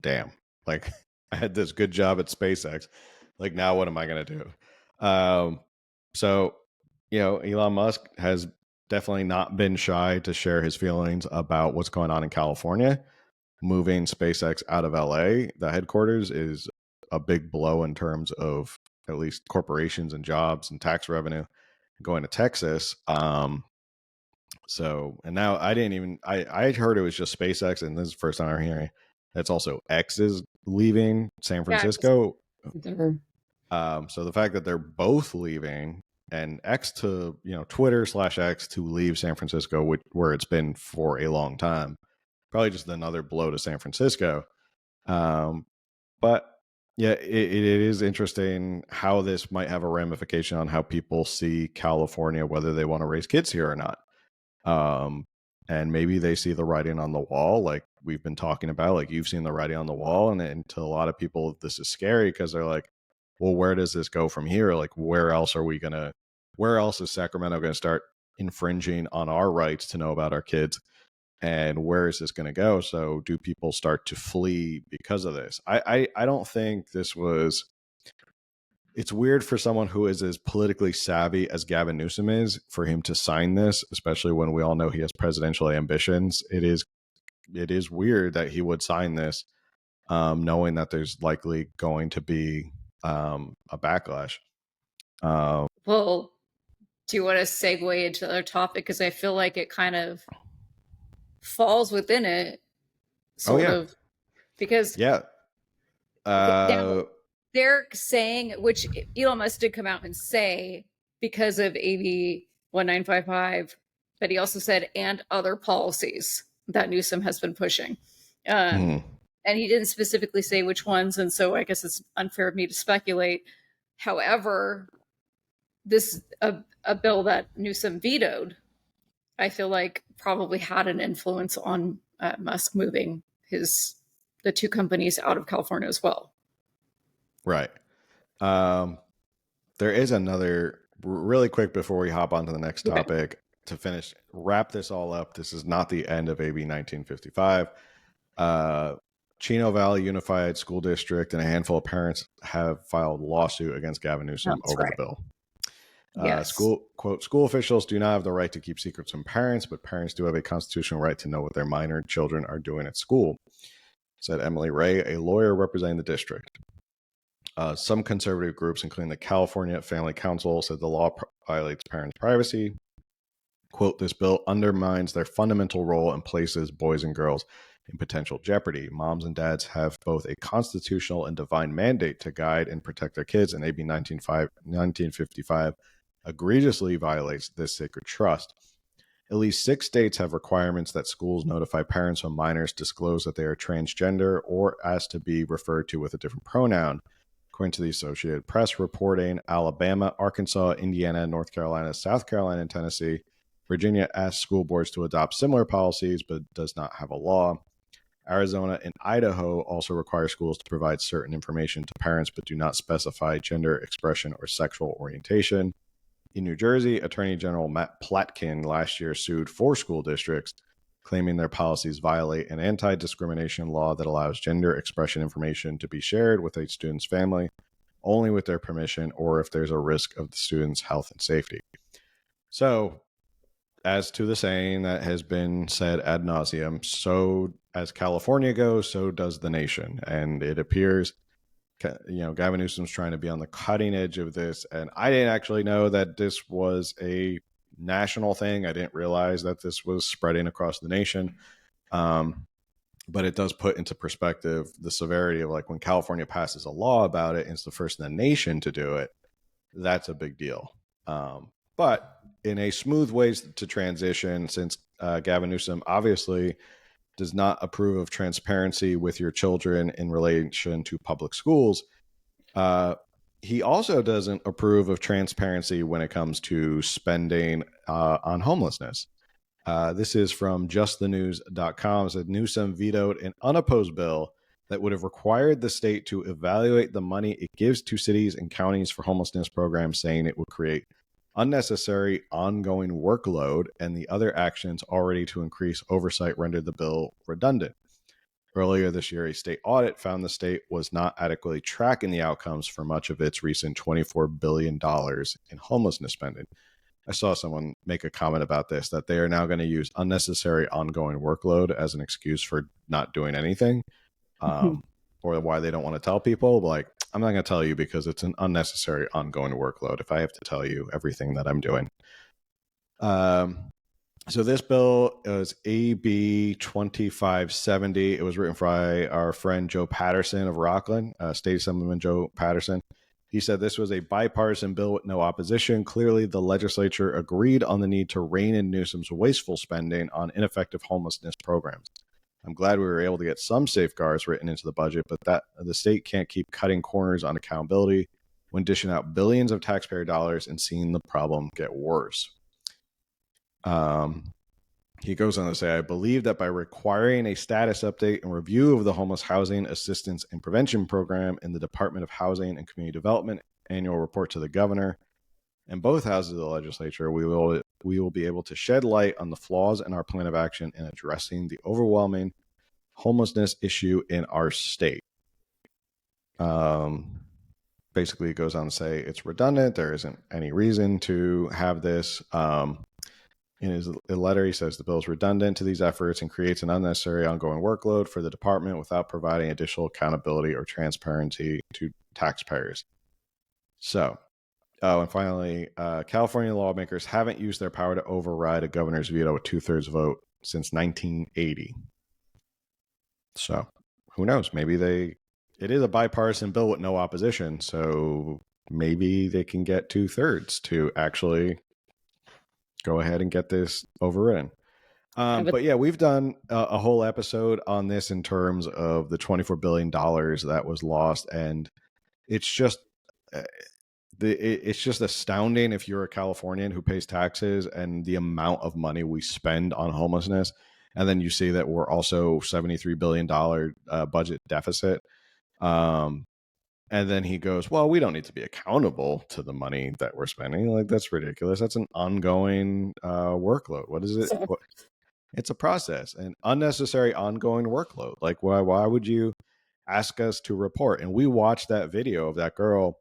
damn, like I had this good job at SpaceX. Like, now what am I going to do? So, Elon Musk has definitely not been shy to share his feelings about what's going on in California. Moving SpaceX out of LA, the headquarters, is a big blow in terms of at least corporations and jobs and tax revenue. Going to Texas. So, and now I heard it was just SpaceX, and this is the first time I'm hearing that's also X is leaving San Francisco. So the fact that they're both leaving, and X to, Twitter/X to leave San Francisco, where it's been for a long time, probably just another blow to San Francisco. But yeah, it is interesting how this might have a ramification on how people see California, whether they want to raise kids here or not. And maybe they see the writing on the wall, like we've been talking about, like you've seen the writing on the wall. And to a lot of people, this is scary because they're like, well, where does this go from here? Like, where else is Sacramento going to start infringing on our rights to know about our kids? And where is this going to go? So do people start to flee because of this? I don't think this was... It's weird for someone who is as politically savvy as Gavin Newsom is, for him to sign this, especially when we all know he has presidential ambitions. It is weird that he would sign this, knowing that there's likely going to be a backlash. Well, do you want to segue into the other topic? Because I feel like it kind of falls within it, sort of. Because yeah. now, they're saying, which Elon Musk did come out and say, because of AB 1955, but he also said, and other policies that Newsom has been pushing. And he didn't specifically say which ones, and so I guess it's unfair of me to speculate. However, this a bill that Newsom vetoed, I feel like probably had an influence on Musk moving the two companies out of California as well. Right. There is another really quick before we hop on to the next topic to wrap this all up. This is not the end of AB 1955. Chino Valley Unified School District and a handful of parents have filed a lawsuit against Gavin Newsom over the bill. Yes. School officials do not have the right to keep secrets from parents, but parents do have a constitutional right to know what their minor children are doing at school, said Emily Ray, a lawyer representing the district. Some conservative groups, including the California Family Council, said the law violates parents' privacy. Quote, this bill undermines their fundamental role and places boys and girls in potential jeopardy. Moms and dads have both a constitutional and divine mandate to guide and protect their kids, and AB 1955 egregiously violates this sacred trust. At least 6 states have requirements that schools notify parents when minors disclose that they are transgender or asked to be referred to with a different pronoun. According to the Associated Press reporting, Alabama, Arkansas, Indiana, North Carolina, South Carolina, and Tennessee. Virginia asked school boards to adopt similar policies, but does not have a law. Arizona and Idaho also require schools to provide certain information to parents, but do not specify gender expression or sexual orientation. In New Jersey, Attorney General Matt Platkin last year sued 4 school districts, claiming their policies violate an anti-discrimination law that allows gender expression information to be shared with a student's family only with their permission or if there's a risk of the student's health and safety. So, as to the saying that has been said ad nauseum, so as California goes, so does the nation. And it appears, Gavin Newsom's trying to be on the cutting edge of this. And I didn't actually know that this was a national thing. I didn't realize that this was spreading across the nation. But it does put into perspective the severity of, like, when California passes a law about it and it's the first in the nation to do it, that's a big deal. But in a smooth way to transition, since Gavin Newsom obviously does not approve of transparency with your children in relation to public schools, he also doesn't approve of transparency when it comes to spending on homelessness. This is from justthenews.com. It said Newsom vetoed an unopposed bill that would have required the state to evaluate the money it gives to cities and counties for homelessness programs, saying it would create unnecessary ongoing workload, and the other actions already to increase oversight rendered the bill redundant. Earlier this year, a state audit found the state was not adequately tracking the outcomes for much of its recent $24 billion in homelessness spending. I saw someone make a comment about this, that they are now going to use unnecessary ongoing workload as an excuse for not doing anything, or why they don't want to tell people. Like, I'm not going to tell you because it's an unnecessary ongoing workload if I have to tell you everything that I'm doing. So this bill is AB 2570. It was written by our friend Joe Patterson of Rockland, State Assemblyman Joe Patterson. He said this was a bipartisan bill with no opposition. Clearly, the legislature agreed on the need to rein in Newsom's wasteful spending on ineffective homelessness programs. I'm glad we were able to get some safeguards written into the budget, but that the state can't keep cutting corners on accountability when dishing out billions of taxpayer dollars and seeing the problem get worse. He goes on to say, I believe that by requiring a status update and review of the Homeless Housing Assistance and Prevention Program in the Department of Housing and Community Development annual report to the governor and both houses of the legislature, we will be able to shed light on the flaws in our plan of action in addressing the overwhelming homelessness issue in our state. Basically, it goes on to say it's redundant. There isn't any reason to have this. In his letter, he says the bill is redundant to these efforts and creates an unnecessary ongoing workload for the department without providing additional accountability or transparency to taxpayers. So, and finally, California lawmakers haven't used their power to override a governor's veto with 2/3 vote since 1980. So, who knows? Maybe they it is a bipartisan bill with no opposition. So maybe they can get 2/3 to actually go ahead and get this overridden. But yeah, we've done a whole episode on this in terms of the $24 billion that was lost. And it's just it's just astounding if you're a Californian who pays taxes and the amount of money we spend on homelessness. And then you see that we're also $73 billion budget deficit. And then he goes, well, we don't need to be accountable to the money that we're spending. Like, that's ridiculous. That's an ongoing workload. What is it? It's a process, an unnecessary ongoing workload. Like, why would you ask us to report? And we watched that video of that girl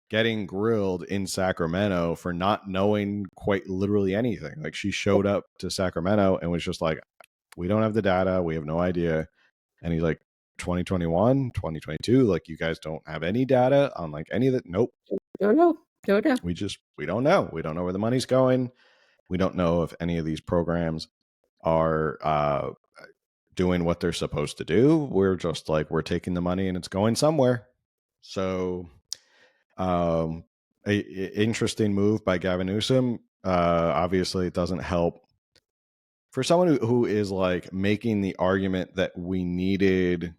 getting grilled in Sacramento for not knowing quite literally anything. Like, she showed up to Sacramento and was just like, we don't have the data. We have no idea. And he's like, 2021, 2022, like, you guys don't have any data on like any of that? Nope. Don't know. We don't know. We don't know where the money's going. We don't know if any of these programs are doing what they're supposed to do. We're just like, we're taking the money and it's going somewhere. So interesting move by Gavin Newsom. Obviously it doesn't help for someone who is like making the argument that we needed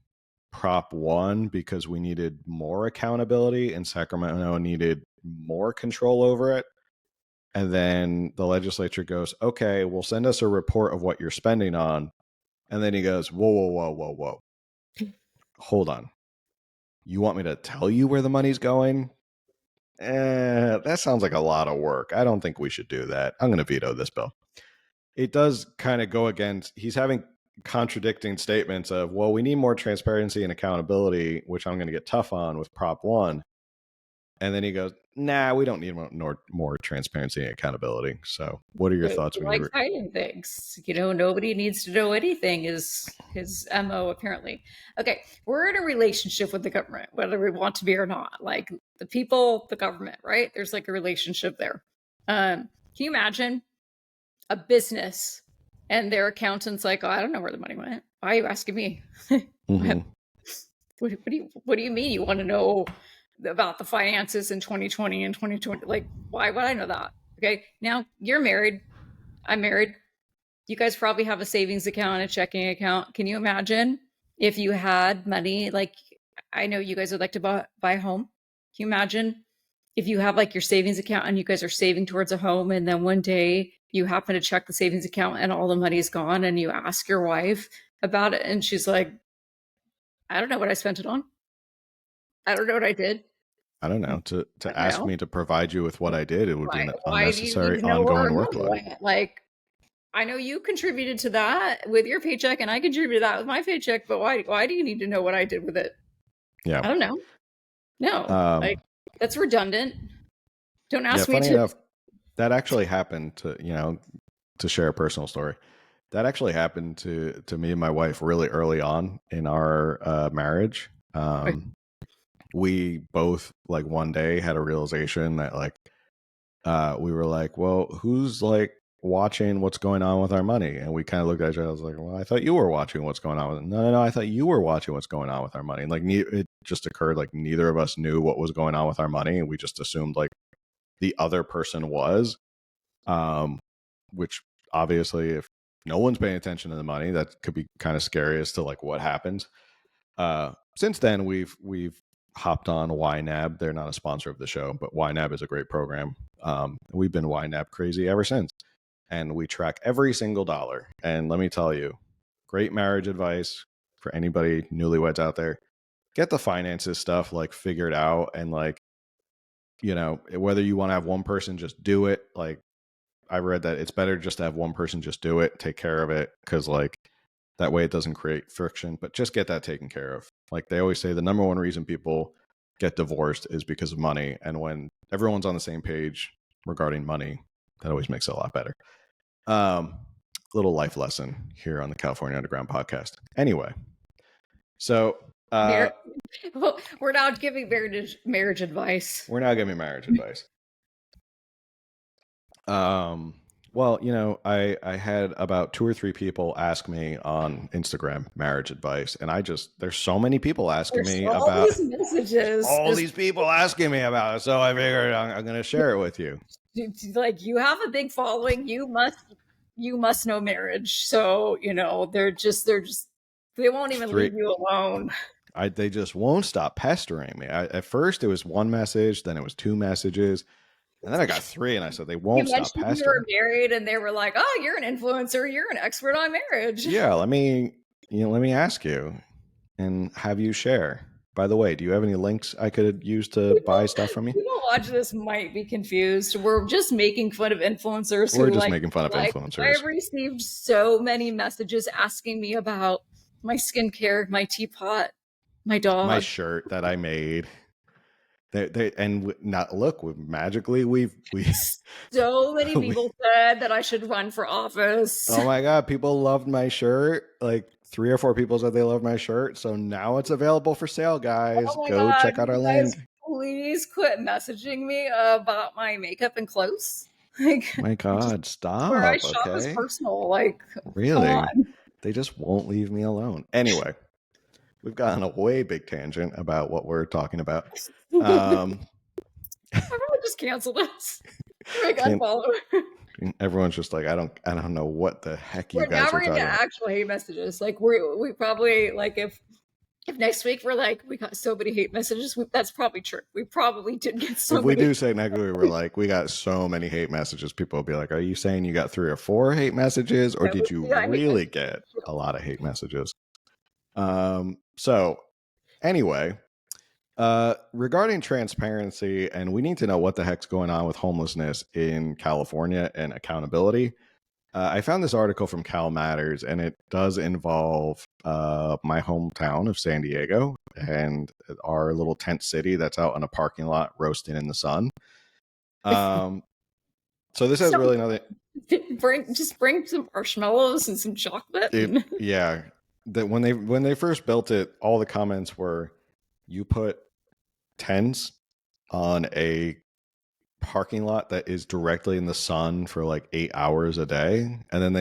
Prop 1 because we needed more accountability and Sacramento needed more control over it. And then the legislature goes, okay, well, send us a report of what you're spending on. And then he goes, whoa. Hold on. You want me to tell you where the money's going? That sounds like a lot of work. I don't think we should do that. I'm going to veto this bill. It does kind of go against, he's having contradicting statements of, well, we need more transparency and accountability, which I'm going to get tough on with Prop 1. And then he goes, nah, we don't need more transparency and accountability. So what are your thoughts? Like hiding things, nobody needs to know anything is his MO apparently. Okay, we're in a relationship with the government, whether we want to be or not. Like the people, the government, right? There's like a relationship there. Can you imagine a business and their accountant's like, oh, I don't know where the money went. Why are you asking me? Mm-hmm. What do you mean you want to know about the finances in 2020 and 2020? Like, why would I know that? Okay, now you're married. I'm married. You guys probably have a savings account, a checking account. Can you imagine if you had money? Like, I know you guys would like to buy a home. Can you imagine if you have like your savings account and you guys are saving towards a home, and then one day you happen to check the savings account and all the money's gone, and you ask your wife about it and she's like, I don't know what I spent it on. I don't know what I did. I don't know. To ask me to provide you with what I did, it would be an unnecessary ongoing workload. Like, I know you contributed to that with your paycheck and I contributed to that with my paycheck, but why do you need to know what I did with it? Yeah. I don't know. No, like, that's redundant. Don't ask me funny to. Enough, that actually happened to share a personal story. That actually happened to me and my wife really early on in our marriage. We both like one day had a realization that like we were like, well, who's like watching what's going on with our money? And we kind of looked at each other. I was like, well, I thought you were watching what's going on with it. No, I thought you were watching what's going on with our money. And like it just occurred like neither of us knew what was going on with our money, and we just assumed like the other person was, which obviously if no one's paying attention to the money, that could be kind of scary as to like what happens. Since then we've hopped on YNAB. They're not a sponsor of the show, but YNAB is a great program. We've been YNAB crazy ever since, and we track every single dollar. And let me tell you, great marriage advice for anybody newlyweds out there. Get the finances stuff like figured out, and like, whether you want to have one person just do it. Like, I read that it's better just to have one person just do it, take care of it, because like that way it doesn't create friction, but just get that taken care of. Like they always say, the number one reason people get divorced is because of money. And when everyone's on the same page regarding money, that always makes it a lot better. Little life lesson here on the California Underground podcast. Anyway, so we're now giving marriage advice. We're now giving marriage advice. Well, you know, I had about 2 or 3 people ask me on Instagram marriage advice, and there's so many people asking There's me all about these messages. all these people asking me about it, so I figured I'm going to share it with you. Like, you have a big following. You must know marriage. So, you know, they won't even Three, leave you alone. they just won't stop pestering me. At first, it was 1 message, then it was 2 messages, and then I got 3, and I said they You won't stop mentioned you were pestering. married, and they were like, "Oh, you're an influencer. You're an expert on marriage." Yeah, let me ask you and have you share. By the way, do you have any links I could use to buy stuff from you? People watching this might be confused. We're just making fun of influencers We're who just making fun of like. influencers. I've received so many messages asking me about my skincare, my teapot, my dog, My shirt that I made. Not look. Magically, we. So many people said that I should run for office. Oh my god, people loved my shirt. Like 3 or 4 people said they loved my shirt. So now it's available for sale, guys. Oh my Go God, check out our you link. guys, please quit messaging me about my makeup and clothes. Like, My god, where I stop. shop is Okay. personal. Like, Really? come on. They just won't leave me alone. Anyway, we've gotten a way big tangent about what we're talking about. Everyone just canceled us. Like, unfollow. Everyone's just like, I don't know what the heck you We're guys are into talking about. actual hate messages. Like, we probably, like, if next week we're like, we got so many hate messages, that's probably true. We probably did get so If we many. do say next week, we're like, we got so many hate messages, people will be like, are you saying you got 3 or 4 hate messages, or did you really get a lot of hate messages? So anyway, regarding transparency, and we need to know what the heck's going on with homelessness in California and accountability. I found this article from Cal Matters, and it does involve my hometown of San Diego and our little tent city that's out in a parking lot roasting in the sun. So this has really nothing. Bring some marshmallows and some chocolate. Yeah, that when they first built it, all the comments were, "You put tents on a parking lot that is directly in the sun for like 8 hours a day," and then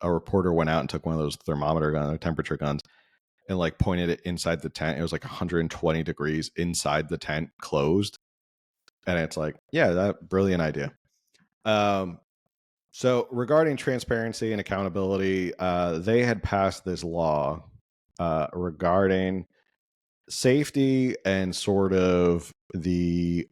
a reporter went out and took one of those thermometer gun or temperature guns and like pointed it inside the tent. It was like 120 degrees inside the tent closed, and it's like, yeah, that brilliant idea. So regarding transparency and accountability, they had passed this law regarding safety and sort of the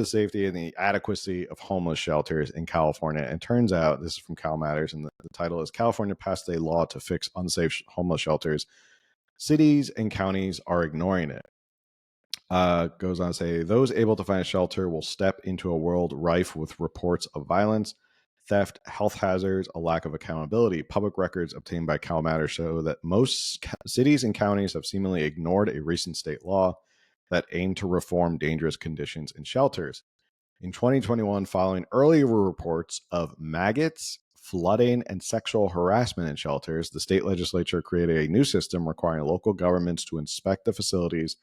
safety and the adequacy of homeless shelters in California. And turns out, this is from Cal Matters, and the title is "California Passed a Law to Fix Unsafe Homeless Shelters. Cities and counties are ignoring it." Goes on to say, those able to find a shelter will step into a world rife with reports of violence, theft, health hazards, a lack of accountability. Public records obtained by Cal Matters show that most cities and counties have seemingly ignored a recent state law that aimed to reform dangerous conditions in shelters. In 2021, following earlier reports of maggots, flooding, and sexual harassment in shelters, the state legislature created a new system requiring local governments to inspect the facilities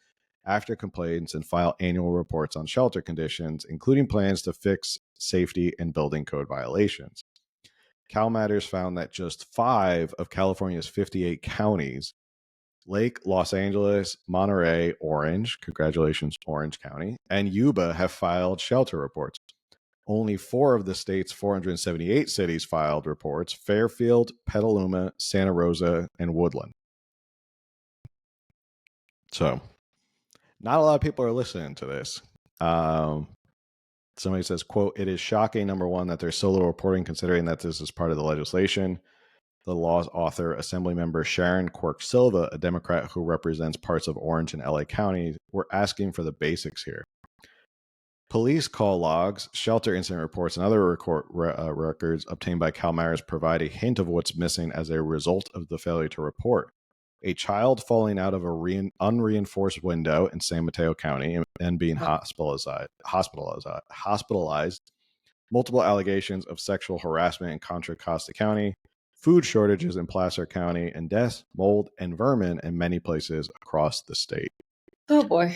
after complaints and file annual reports on shelter conditions, including plans to fix safety and building code violations. Cal Matters found that just 5 of California's 58 counties, Lake, Los Angeles, Monterey, Orange, congratulations, Orange County, and Yuba, have filed shelter reports. Only 4 of the state's 478 cities filed reports: Fairfield, Petaluma, Santa Rosa, and Woodland. So, not a lot of people are listening to this. Somebody says, quote, "It is shocking, number one, that there's so little reporting considering that this is part of the legislation." The law's author, Assemblymember Sharon Quirk Silva, a Democrat who represents parts of Orange and LA counties, were asking for the basics here. Police call logs, shelter incident reports, and other records obtained by Cal Matters provide a hint of what's missing as a result of the failure to report. A child falling out of a unreinforced window in San Mateo County and being hospitalized, multiple allegations of sexual harassment in Contra Costa County, food shortages in Placer County, and deaths, mold, and vermin in many places across the state. Oh boy.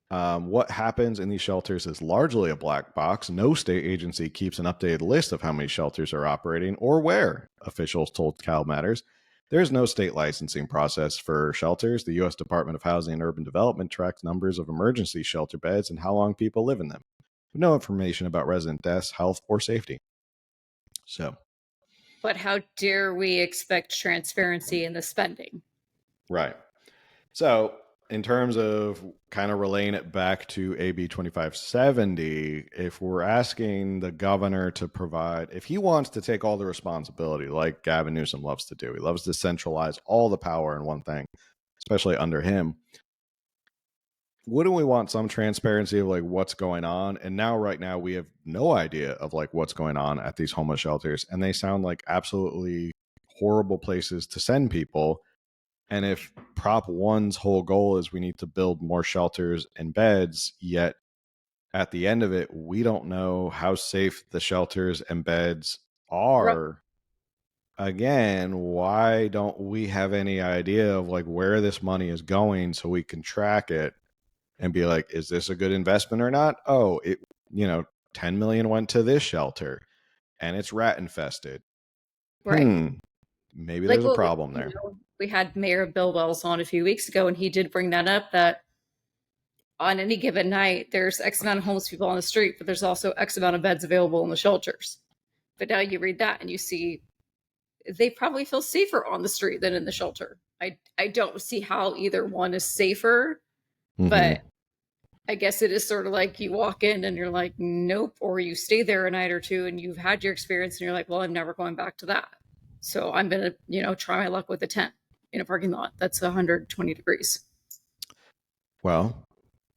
What happens in these shelters is largely a black box. No state agency keeps an updated list of how many shelters are operating or where, officials told Cal Matters. There is no state licensing process for shelters. The U.S. Department of Housing and Urban Development tracks numbers of emergency shelter beds and how long people live in them. No information about resident deaths, health, or safety. So, But how dare we expect transparency in the spending? right. So, in terms of kind of relaying it back to AB 2570, if we're asking the governor to provide, if he wants to take all the responsibility, like Gavin Newsom loves to do, he loves to centralize all the power in one thing, especially under him. Wouldn't we want some transparency of like what's going on? And now, right now, we have no idea of like what's going on at these homeless shelters, and they sound like absolutely horrible places to send people. And if Prop 1's whole goal is we need to build more shelters and beds, yet at the end of it, we don't know how safe the shelters and beds are. Again, why don't we have any idea of like where this money is going so we can track it and be like, is this a good investment or not? Oh, 10 million went to this shelter and it's rat infested. Right. Maybe there's a problem there. We had Mayor Bill Wells on a few weeks ago, and he did bring that up, that on any given night, there's X amount of homeless people on the street, but there's also X amount of beds available in the shelters. But now you read that and you see they probably feel safer on the street than in the shelter. I don't see how either one is safer, but I guess it is sort of like you walk in and you're like, nope, or you stay there a night or two and you've had your experience and you're like, well, I'm never going back to that. So I'm going to, try my luck with a tent in a parking lot that's 120 degrees. Well,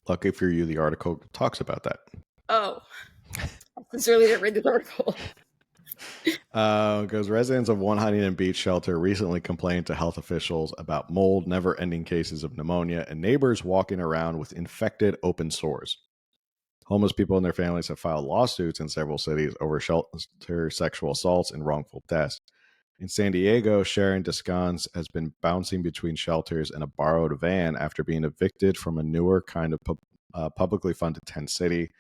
lucky for you, the article talks about that. Oh, I sincerely didn't read the article. Because residents of One Huntington Beach shelter recently complained to health officials about mold, never-ending cases of pneumonia, and neighbors walking around with infected open sores. Homeless people and their families have filed lawsuits in several cities over shelter sexual assaults and wrongful deaths. In San Diego, Sharon Descans has been bouncing between shelters and a borrowed van after being evicted from a newer kind of publicly funded tent city,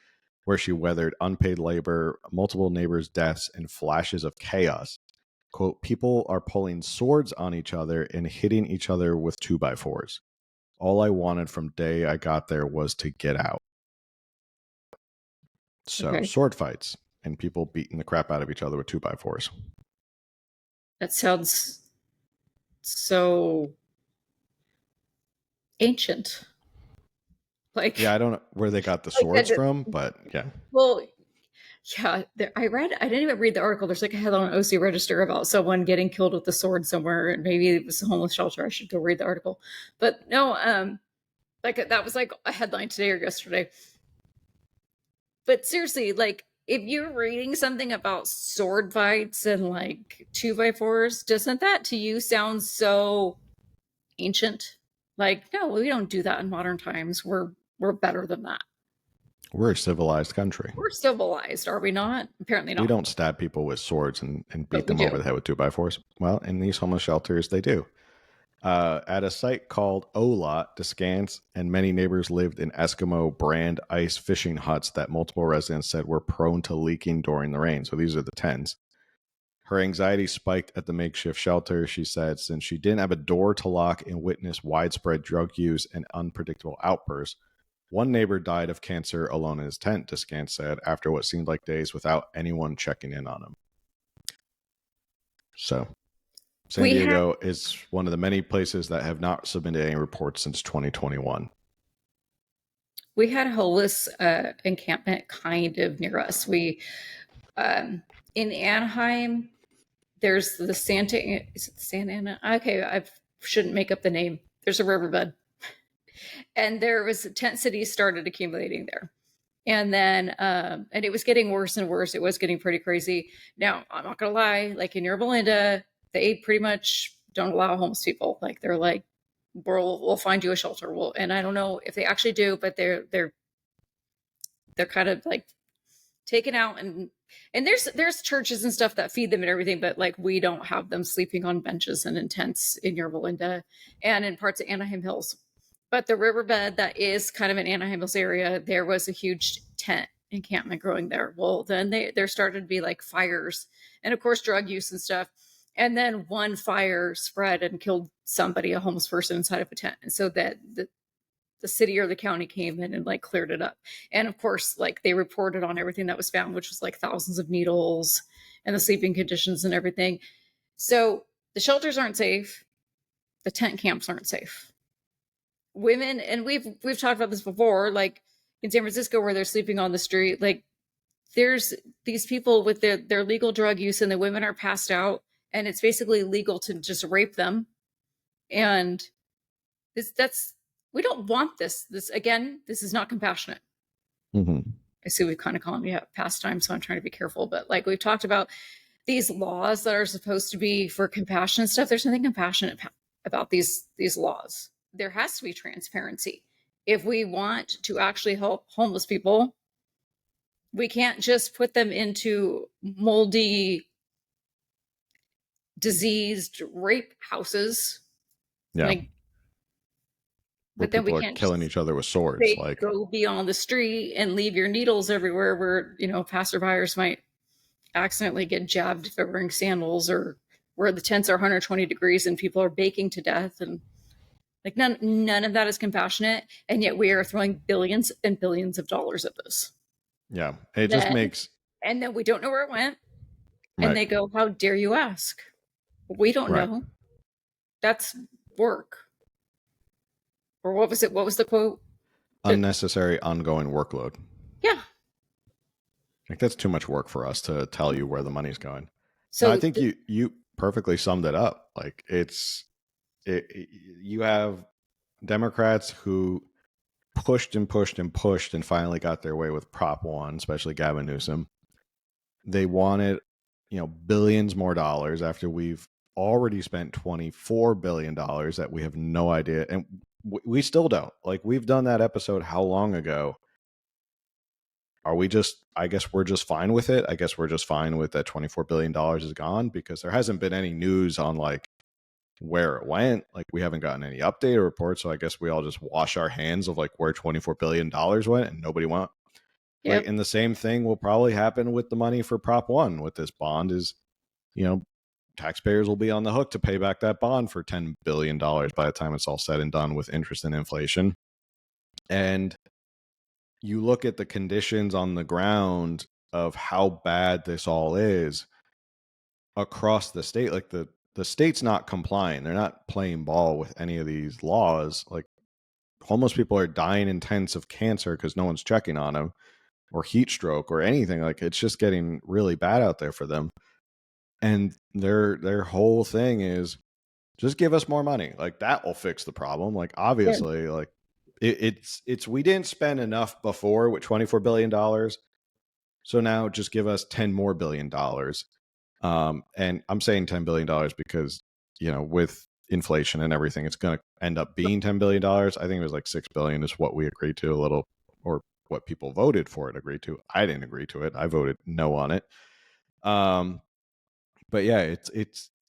where she weathered unpaid labor, multiple neighbors' deaths, and flashes of chaos. Quote, people are pulling swords on each other and hitting each other with 2x4s. All I wanted from day I got there was to get out. So, sword fights and people beating the crap out of each other with 2x4s. That sounds so ancient. Yeah, I don't know where they got the swords from, but yeah. Well, yeah, I didn't even read the article. There's like a headline on OC Register about someone getting killed with a sword somewhere, and maybe it was a homeless shelter. I should go read the article. But no, that was like a headline today or yesterday. But seriously, like, if you're reading something about sword fights and like 2x4s, doesn't that to you sound so ancient? Like, no, we don't do that in modern times. We're better than that. We're a civilized country. We're civilized, are we not? Apparently not. We don't stab people with swords and beat them over the head with 2x4s. Well, in these homeless shelters, they do. At a site called O-Lot, Descans and many neighbors lived in Eskimo brand ice fishing huts that multiple residents said were prone to leaking during the rain. So these are the tents. Her anxiety spiked at the makeshift shelter, she said, since she didn't have a door to lock and witnessed widespread drug use and unpredictable outbursts. One neighbor died of cancer alone in his tent, Descans said, after what seemed like days without anyone checking in on him. So, San Diego is one of the many places that have not submitted any reports since 2021. We had a homeless encampment kind of near us. We, in Anaheim, there's the Santa Ana? Okay, I shouldn't make up the name. There's a riverbed. And there was a tent city started accumulating there. And then, and it was getting worse and worse. It was getting pretty crazy. Now, I'm not going to lie, like in Yorba Linda, they pretty much don't allow homeless people. Like they're like, we'll find you a shelter. And I don't know if they actually do, but they're kind of like taken out and there's churches and stuff that feed them and everything, but like we don't have them sleeping on benches and in tents in Yorba Linda and in parts of Anaheim Hills. But the riverbed that is kind of an Anaheim-Hills area, there was a huge tent encampment growing there. Well, then there started to be like fires and of course drug use and stuff. And then one fire spread and killed somebody, a homeless person inside of a tent. And so that the city or the county came in and like cleared it up. And of course, like they reported on everything that was found, which was like thousands of needles and the sleeping conditions and everything. So the shelters aren't safe. The tent camps aren't safe. Women, and we've talked about this before, like in San Francisco where they're sleeping on the street, like there's these people with their legal drug use and the women are passed out and it's basically legal to just rape them. And we don't want this. This is not compassionate. Mm-hmm. I see we've kind of called me a pastime, so I'm trying to be careful. But like we've talked about these laws that are supposed to be for compassion and stuff, there's nothing compassionate about these laws. There has to be transparency. If we want to actually help homeless people, we can't just put them into moldy, diseased rape houses. Yeah. Like, but then we can't killing each other with swords. Like go be on the street and leave your needles everywhere where, passerbyers might accidentally get jabbed if they're wearing sandals, or where the tents are 120 degrees and people are baking to death. And like none of that is compassionate. And yet we are throwing billions and billions of dollars at this. Yeah. It just makes. And then we don't know where it went. Right. And they go, how dare you ask? We don't know. That's work. Or what was it? What was the quote? Unnecessary ongoing workload. Yeah. Like that's too much work for us to tell you where the money's going. So I think you perfectly summed it up. Like you have Democrats who pushed and pushed and pushed and finally got their way with Prop 1, especially Gavin Newsom. They wanted, billions more dollars after we've already spent $24 billion that we have no idea. And we still don't. Like, we've done that episode how long ago? Are we just, I guess we're just fine with it. I guess we're just fine with that $24 billion is gone because there hasn't been any news on like where it went. Like we haven't gotten any update or report. So I guess we all just wash our hands of like where $24 billion went and nobody went. Yep. Like, and the same thing will probably happen with the money for Prop 1 with this bond is, taxpayers will be on the hook to pay back that bond for $10 billion by the time it's all said and done with interest and inflation. And you look at the conditions on the ground of how bad this all is across the state. Like the state's not complying. They're not playing ball with any of these laws. Like homeless people are dying in tents of cancer because no one's checking on them, or heat stroke or anything. Like it's just getting really bad out there for them. And their whole thing is just give us more money. Like that will fix the problem. Like obviously, like it's we didn't spend enough before with $24 billion. So now just give us $10 more billion. And I'm saying $10 billion because, with inflation and everything, it's going to end up being $10 billion. I think it was like $6 billion is what we agreed to a little, or what people voted for it agreed to. I didn't agree to it. I voted no on it. But yeah,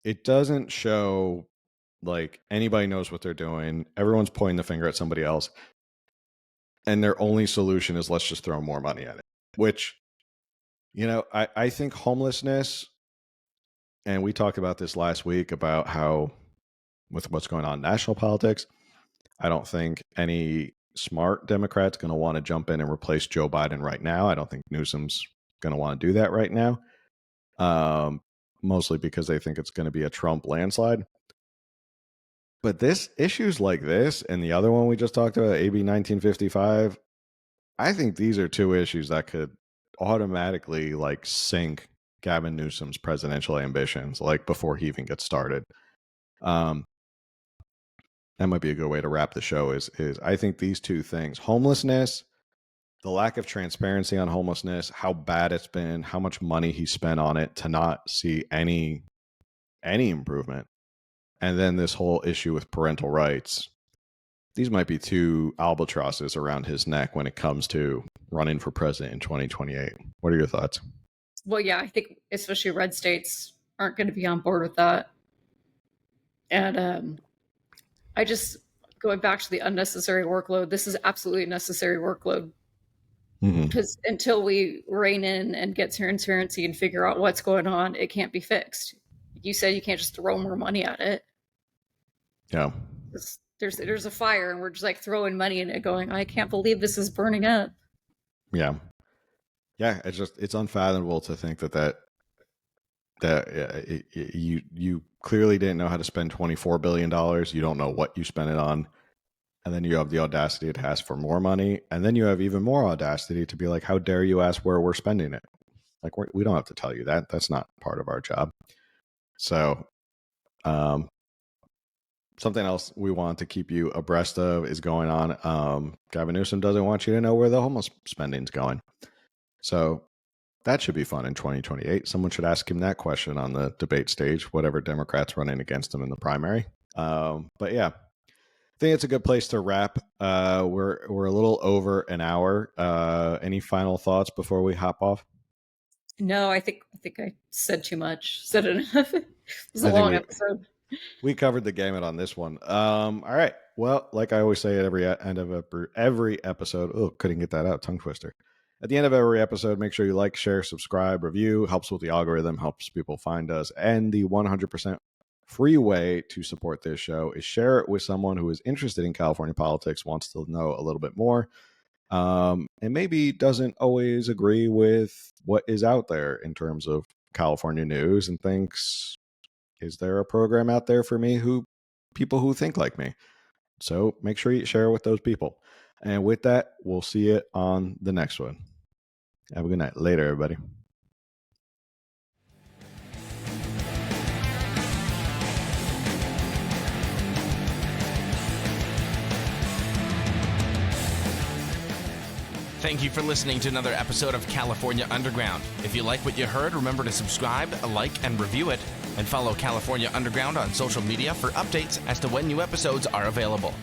it doesn't show like anybody knows what they're doing. Everyone's pointing the finger at somebody else. And their only solution is let's just throw more money at it, which, I think homelessness, and we talked about this last week about how with what's going on in national politics, I don't think any smart Democrat's going to want to jump in and replace Joe Biden right now. I don't think Newsom's going to want to do that right now. Mostly because they think it's going to be a Trump landslide. But issues like this and the other one we just talked about, AB 1955, I think these are two issues that could automatically like sink Gavin Newsom's presidential ambitions, like before he even gets started. That might be a good way to wrap the show is I think these two things, homelessness, the lack of transparency on homelessness, how bad it's been, how much money he spent on it to not see any improvement. And then this whole issue with parental rights. These might be two albatrosses around his neck when it comes to running for president in 2028. What are your thoughts? Well, yeah, I think especially red states aren't going to be on board with that. And going back to the unnecessary workload, this is absolutely a necessary workload. Because until we rein in and get transparency and figure out what's going on, it can't be fixed. You said you can't just throw more money at it. Yeah. There's a fire and we're just like throwing money in it going, I can't believe this is burning up. Yeah. Yeah. It's unfathomable to think that you clearly didn't know how to spend $24 billion. You don't know what you spent it on. And then you have the audacity to ask for more money. And then you have even more audacity to be like, how dare you ask where we're spending it? Like, we don't have to tell you that. That's not part of our job. So, something else we want to keep you abreast of is going on. Gavin Newsom doesn't want you to know where the homeless spending's going. So that should be fun in 2028. Someone should ask him that question on the debate stage, whatever Democrats running against him in the primary. But yeah, I think it's a good place to wrap. We're a little over an hour. Any final thoughts before we hop off? No, I think I said too much. Said enough. It was a long episode. We covered the gamut on this one. All right. Well, like I always say at every end of every episode. Oh, couldn't get that out. Tongue twister. At the end of every episode, make sure you like, share, subscribe, review. Helps with the algorithm. Helps people find us. And the 100% free way to support this show is share it with someone who is interested in California politics, wants to know a little bit more, and maybe doesn't always agree with what is out there in terms of California news and thinks, is there a program out there for me people who think like me? So make sure you share with those people. And with that, we'll see you on the next one. Have a good night. Later, everybody. Thank you for listening to another episode of California Underground. If you like what you heard, remember to subscribe, like, and review it, and follow California Underground on social media for updates as to when new episodes are available.